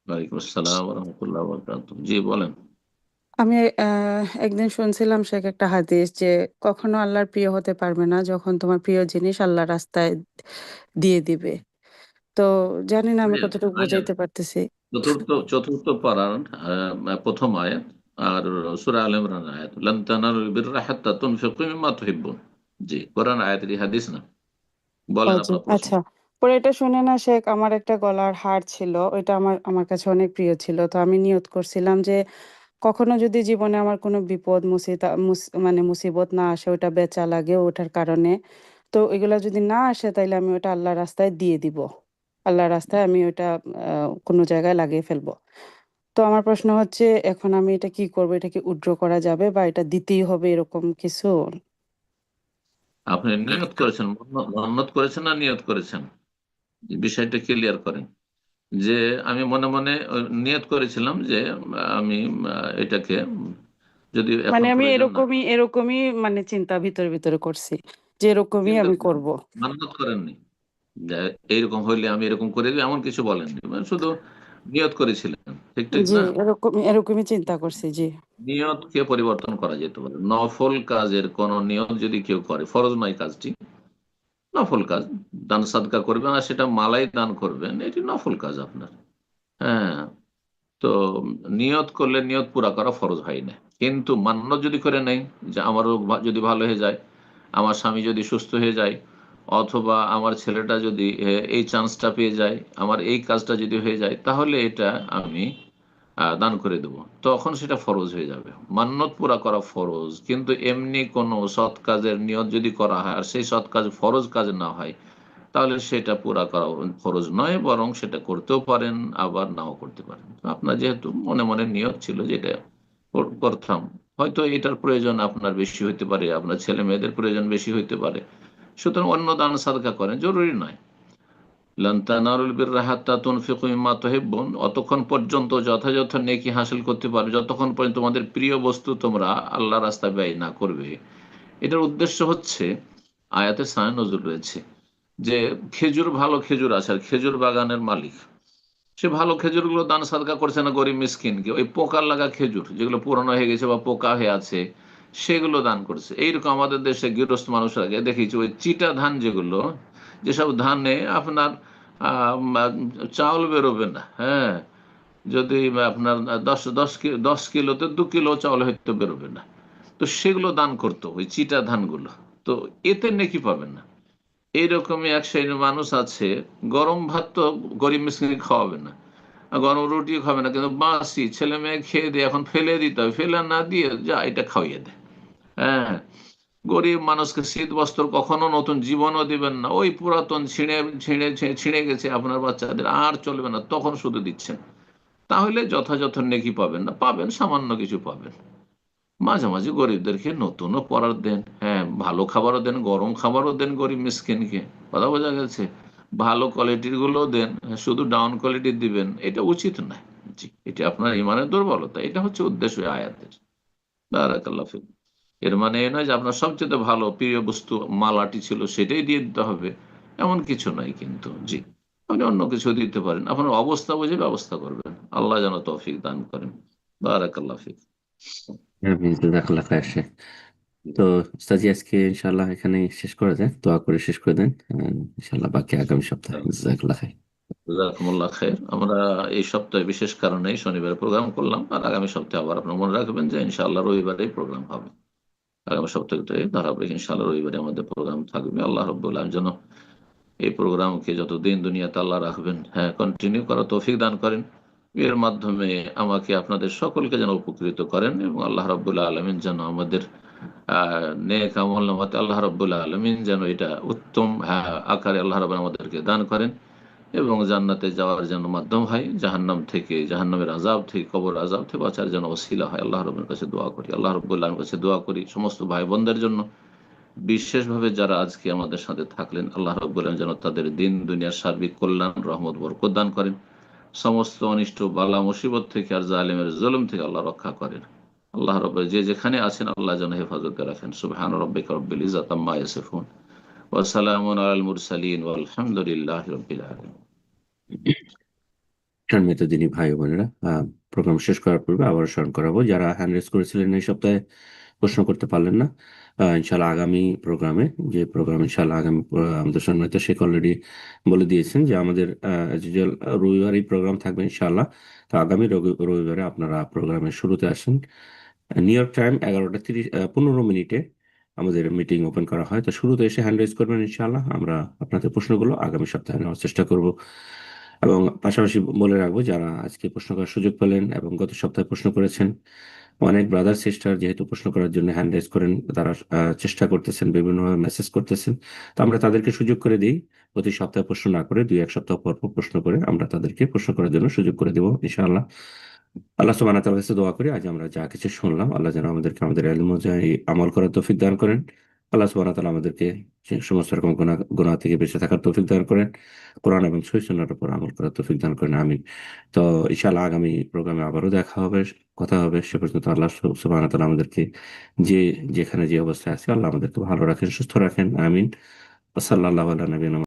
ওয়ালাইকুম আসসালাম ওয়া রাহমাতুল্লাহি ওয়া বারাকাতুহু। জি বলেন। আমি একদিন শুনছিলাম শেখ একটা হাদিস যে কখনো আল্লাহর প্রিয় হতে পারবে না যখন তোমার প্রিয় জিনিস আল্লাহ রাস্তায় দিয়ে দিবে। তো জানি না আমি কতটুকু আয়াত বুঝাইতে পারতেছি। চতুর্থ পারার প্রথম আয়াত আর সূরা আলে ইমরান আয়াত লান তানালুল বিররা হাত্তা তুনফিকু মিম্মা তুহিব্বুন। জি, কোরআন আয়াতের হাদিস না। ও বলেন জি, আপনার প্রশ্ন। আচ্ছা। পরে এটা শুনে না শেখ, আমার একটা গলার হার ছিল, ওইটা আমার কাছে অনেক প্রিয় ছিল। তো আমি নিয়ত করছিলাম যে কখনো যদি জীবনে আমার কোনো বিপদ মানে মুসিবত না আসে, ওটা বেচা লাগে ওটার কারণে, তো এগুলা যদি না আসে তাইলে আমি ওটা আল্লাহর রাস্তায় দিয়ে দিব। আল্লাহর রাস্তায় আমি ওটা কোনো জায়গায় লাগিয়ে ফেলবো। তো আমার প্রশ্ন হচ্ছে, এখন আমি এটা কি করব? এটা কি উইথড্র করা যাবে বা এটা দিতেই হবে এরকম কিছু? আপনি নিয়ত করেছেন, মন্নত করেছেন না নিয়ত করেছেন? বিষয়টা ক্লিয়ার করেন যে আমি মনে মনে নিয়ত করেছিলাম যে আমি এটাকে যদি মানে এখন আমি প্রয়োজন না এরকমই মানে চিন্তা ভিতরে করছি যে এরকমই কিন্তু আমি করব। মান্যত করেননি যে এইরকম হইলে আমি এরকম করে দিই, এমন কিছু বলেননি, মানে শুধু নিয়ত করেছিলেন। ঠিক ঠিক জি, না? এরকমই চিন্তা করছি। জি, নিয়তকে পরিবর্তন করা যেতে পারে। নফল কাজের কোন নিয়ত যদি কেউ করে, ফরজ নয় কাজটি, নফল কাজ, দান সাদকা করবেন আর সেটা মালাই দান করবেন, এটি নফল কাজ আপনার। হ্যাঁ, তো নিয়ত করলে নিয়ত পুরা করা ফরজ হয় না। কিন্তু মান্যত যদি করে নেই যে আমার রোগ যদি ভালো হয়ে যায়, আমার স্বামী যদি সুস্থ হয়ে যায়, অথবা আমার ছেলেটা যদি এই চান্সটা পেয়ে যায়, আমার এই কাজটা যদি হয়ে যায়, তাহলে এটা আমি দান করে দেব, তখন সেটা ফরজ হয়ে যাবে। মান্যত পুরা করা ফরজ, কিন্তু এমনি কোনো সৎ কাজের নিয়ত যদি করা হয় আর সেই সৎ কাজ ফরজ কাজ না হয়, তাহলে সেটা পুরা করা ফরজ নয়, বরং সেটা করতেও পারেন আবার নাও করতে পারেন। তো আপনার যেহেতু মনে মনে নিয়ত ছিল যে এটা করতাম, হয়তো এটার প্রয়োজন আপনার বেশি হইতে পারে, আপনার ছেলে মেয়েদের প্রয়োজন বেশি হইতে পারে, সুতরাং অন্য দান সাদকা করেন, জরুরি নয়। লান তানালুল বিররা হাত্তা তুনফিকু মিম্মা তুহিব্বুন, অতক্ষণ পর্যন্ত যথাযথ নেকি হাসিল করতে পারবে যতক্ষণ পর্যন্ত তোমাদের প্রিয় বস্তু তোমরা আল্লাহ রাস্তায় ব্যয় না করবে। এটার উদ্দেশ্য হচ্ছে, আয়াতে সায় নজর রয়েছে যে খেজুর, ভালো খেজুর আছে আর খেজুর বাগানের মালিক সে ভালো খেজুরগুলো দান সাদকা করছে না গরিব মিসকিনকে, ওই পোকা লাগা খেজুর যেগুলো পুরনো হয়ে গেছে বা পোকা হয়ে আছে সেগুলো দান করছে। এইরকম আমাদের দেশে গৃহস্থ মানুষরা দেখেছি ওই চিটা ধান, যেসব ধানে আপনার চাউল বেরোবে না, হ্যাঁ, যদি আপনার 10 কিলোতে 2 কিলো চাউল হয়তো বেরোবে না, তো সেগুলো দান করতো ওই চিটা ধানগুলো। তো এতে নেকি পাবেন না। এইরকমই এক শ্রেণীর মানুষ আছে, গরম ভাত তো গরিব মিসকিনকে খাওয়াবে না, গরম রুটিও খাবে না, কিন্তু বাসি ছেলে মেয়ে খেয়ে দিয়ে এখন ফেলে দিতে হবে, ফেলে না দিয়ে যা এটা খাওয়িয়ে দেয়। হ্যাঁ, গরিব মানুষকে শীত বস্ত্র কখনো নতুন জীবনও দিবেন না, ওই পুরাতন ছিঁড়ে ছিঁড়ে ছিঁড়ে গেছে আপনার বাচ্চাদের আর চলবে না, তখন শুধু দিচ্ছেন, তাহলে যথাযথ নেকি পাবেন না, পাবেন সামান্য কিছু পাবেন। মাঝে মাঝে গরিবদেরকে নতুনও পরার দেন, হ্যাঁ, ভালো খাবারও দেন, গরম খাবারও দেন গরিব মিসকিনকে, কথা বোঝা গেছে, ভালো কোয়ালিটির গুলো দেন, শুধু ডাউন কোয়ালিটির দিবেন এটা উচিত নয়। জি, এটা আপনার ইমানের দুর্বলতা, এটা হচ্ছে উদ্দেশ্য এই আয়াতের। বারাকাল্লাহ ফিক। এর মানে এই নয় যে আপনার সবচেয়ে ভালো প্রিয় বস্তু মালাটি ছিল সেটাই দিয়ে দিতে হবে, এমন কিছু নয় কিন্তু। জি, আপনি অন্য কিছু দিতে পারেন, আপনার অবস্থা বুঝে ব্যবস্থা করবেন। আল্লাহ যেন তৌফিক দান করেন। বারাকাল্লাহ ফিক। জাজাকাল্লাহ খায়ের শেখ। তো উস্তাজি আজকে ইনশাল্লাহ এখানে শেষ করে দেন, দোয়া করে শেষ করে দেন। ইনশাল্লাহ বাকি আগামী সপ্তাহে। জাজাকাল্লাহ খায়ের। জাযাকুমুল্লাহ খায়ের। আমরা এই সপ্তাহে বিশেষ কারণে শনিবার প্রোগ্রাম করলাম, আর আগামী সপ্তাহে আবার আপনার মনে রাখবেন যে ইনশাআল্লাহ রবিবারেই প্রোগ্রাম হবে। আগামী সপ্তাহে ধারাবাহিক ইনশাআল্লাহ রবিবারে আমাদের প্রোগ্রাম থাকবে। আল্লাহ রাব্বুল আলামিন যেন এই প্রোগ্রামকে যতদিন দুনিয়াতে আল্লাহ রাখবেন, হ্যাঁ, কন্টিনিউ করার তৌফিক দান করেন। এর মাধ্যমে আমাকে আপনাদের সকলকে যেন উপকৃত করেন, এবং আল্লাহ রাব্বুল আলামিন যেন আমাদের নেক আমল নামাতে আল্লাহ রাব্বুল আলামিন যেন এটা উত্তম আকারে আল্লাহ রাব্বুল আমাদেরকে দান করেন, এবং জান্নাতে যাওয়ার যেন মাধ্যম হয়, জাহান্নাম থেকে, জাহান্নামের আযাব থেকে, কবর আযাব থেকে বাঁচার যেন ওসিলা হয়। আল্লাহ রাব্বুল কাছে দোয়া করি, আল্লাহ রাব্বুল আলামিনের কাছে দোয়া করি সমস্ত ভাই বোনদের জন্য, বিশেষভাবে যারা আজকে আমাদের সাথে থাকলেন, আল্লাহ রাব্বুল আলামিন যেন তাদের দিন দুনিয়ার সার্বিক কল্যাণ, রহমত, বরকত দান করেন, সমস্ত অনিষ্ট বালা মুসিবত থেকে আর জালিমের জুলুম থেকে আল্লাহ রক্ষা করেন। আল্লাহ রাব্বুল যে যেখানে আছেন আল্লাহ যেন হেফাজতে রাখেন। সুবহান রাব্বিকা রব্বিল ইজ্জাতি আম্মা ইয়াসিফুন ওয়া সালামুন আলাল মুরসালিন ওয়ালহামদুলিল্লাহি রাব্বিল আলামিন। সম্মানিত দিনী ভাই ও বোনেরা, প্রোগ্রাম শেষ করার পূর্বে আবার স্মরণ করাবো। যারা হ্যান্ড রেজ করেছিলেন এই সপ্তাহে প্রশ্ন করতে পারলেন না, ইনশাল্লাহ আগামী প্রোগ্রামে, যে প্রোগ্রাম ইনশাল্লাহ আগামী আমাদের সম্মানিত শেখ অলরেডি বলে দিয়েছেন যে আমাদের রবিবার এই প্রোগ্রাম থাকবে ইনশাল্লাহ। তো আগামী রবিবারে আপনারা প্রোগ্রামের শুরুতে আসেন। নিউ ইয়র্ক টাইম 11:15 আমাদের মিটিং ওপেন করা হয়। তো শুরুতে এসে হ্যান্ড রেজ করবেন ইনশাআল্লাহ। আমরা আপনাদের প্রশ্নগুলো আগামী সপ্তাহে নেওয়ার চেষ্টা করব। এবং পাশাপাশি বলে রাখবো, যারা আজকে প্রশ্ন করার সুযোগ পেলেন এবং গত সপ্তাহে প্রশ্ন করেছেন, অনেক ব্রাদার সিস্টার যেহেতু প্রশ্ন করার জন্য হ্যান্ড রেজ করেন, তারা চেষ্টা করতেছেন, বিভিন্নভাবে মেসেজ করতেছেন। তো আমরা তাদেরকে সুযোগ করে দিই, প্রতি সপ্তাহে প্রশ্ন না করে 2-1 সপ্তাহ পর পর প্রশ্ন করে আমরা তাদেরকে প্রশ্ন করার জন্য সুযোগ করে দেবো ইনশাআল্লাহ। আল্লাহ সুবহানাহু ওয়া তাআলার কাছে দোয়া করি, আজ আমরা যা কিছু শুনলাম আল্লাহ যেন আমাদেরকে আমাদের ইলম অনুযায়ী আমল করার তৌফিক দান করেন। আল্লাহ সুবহানাহু ওয়া তাআলা আমাদেরকে যে সমস্ত রকম গুনাহ থেকে বেঁচে থাকার তৌফিক দান করেন, কোরআন এবং সহিহ সুন্নাহর উপর আমল করার তৌফিক দান করেন, আমিন। তো ইনশাআল্লাহ আগামী প্রোগ্রামে আবারও দেখা হবে, কথা হবে। সে পর্যন্ত আল্লাহ সুবহানাহু ওয়া তাআলা আমাদেরকে যেখানে যে অবস্থায় আছে আল্লাহ আমাদেরকে ভালো রাখেন, সুস্থ রাখেন, আমিন। সাল্লাল্লাহু আলা নবিয়িনা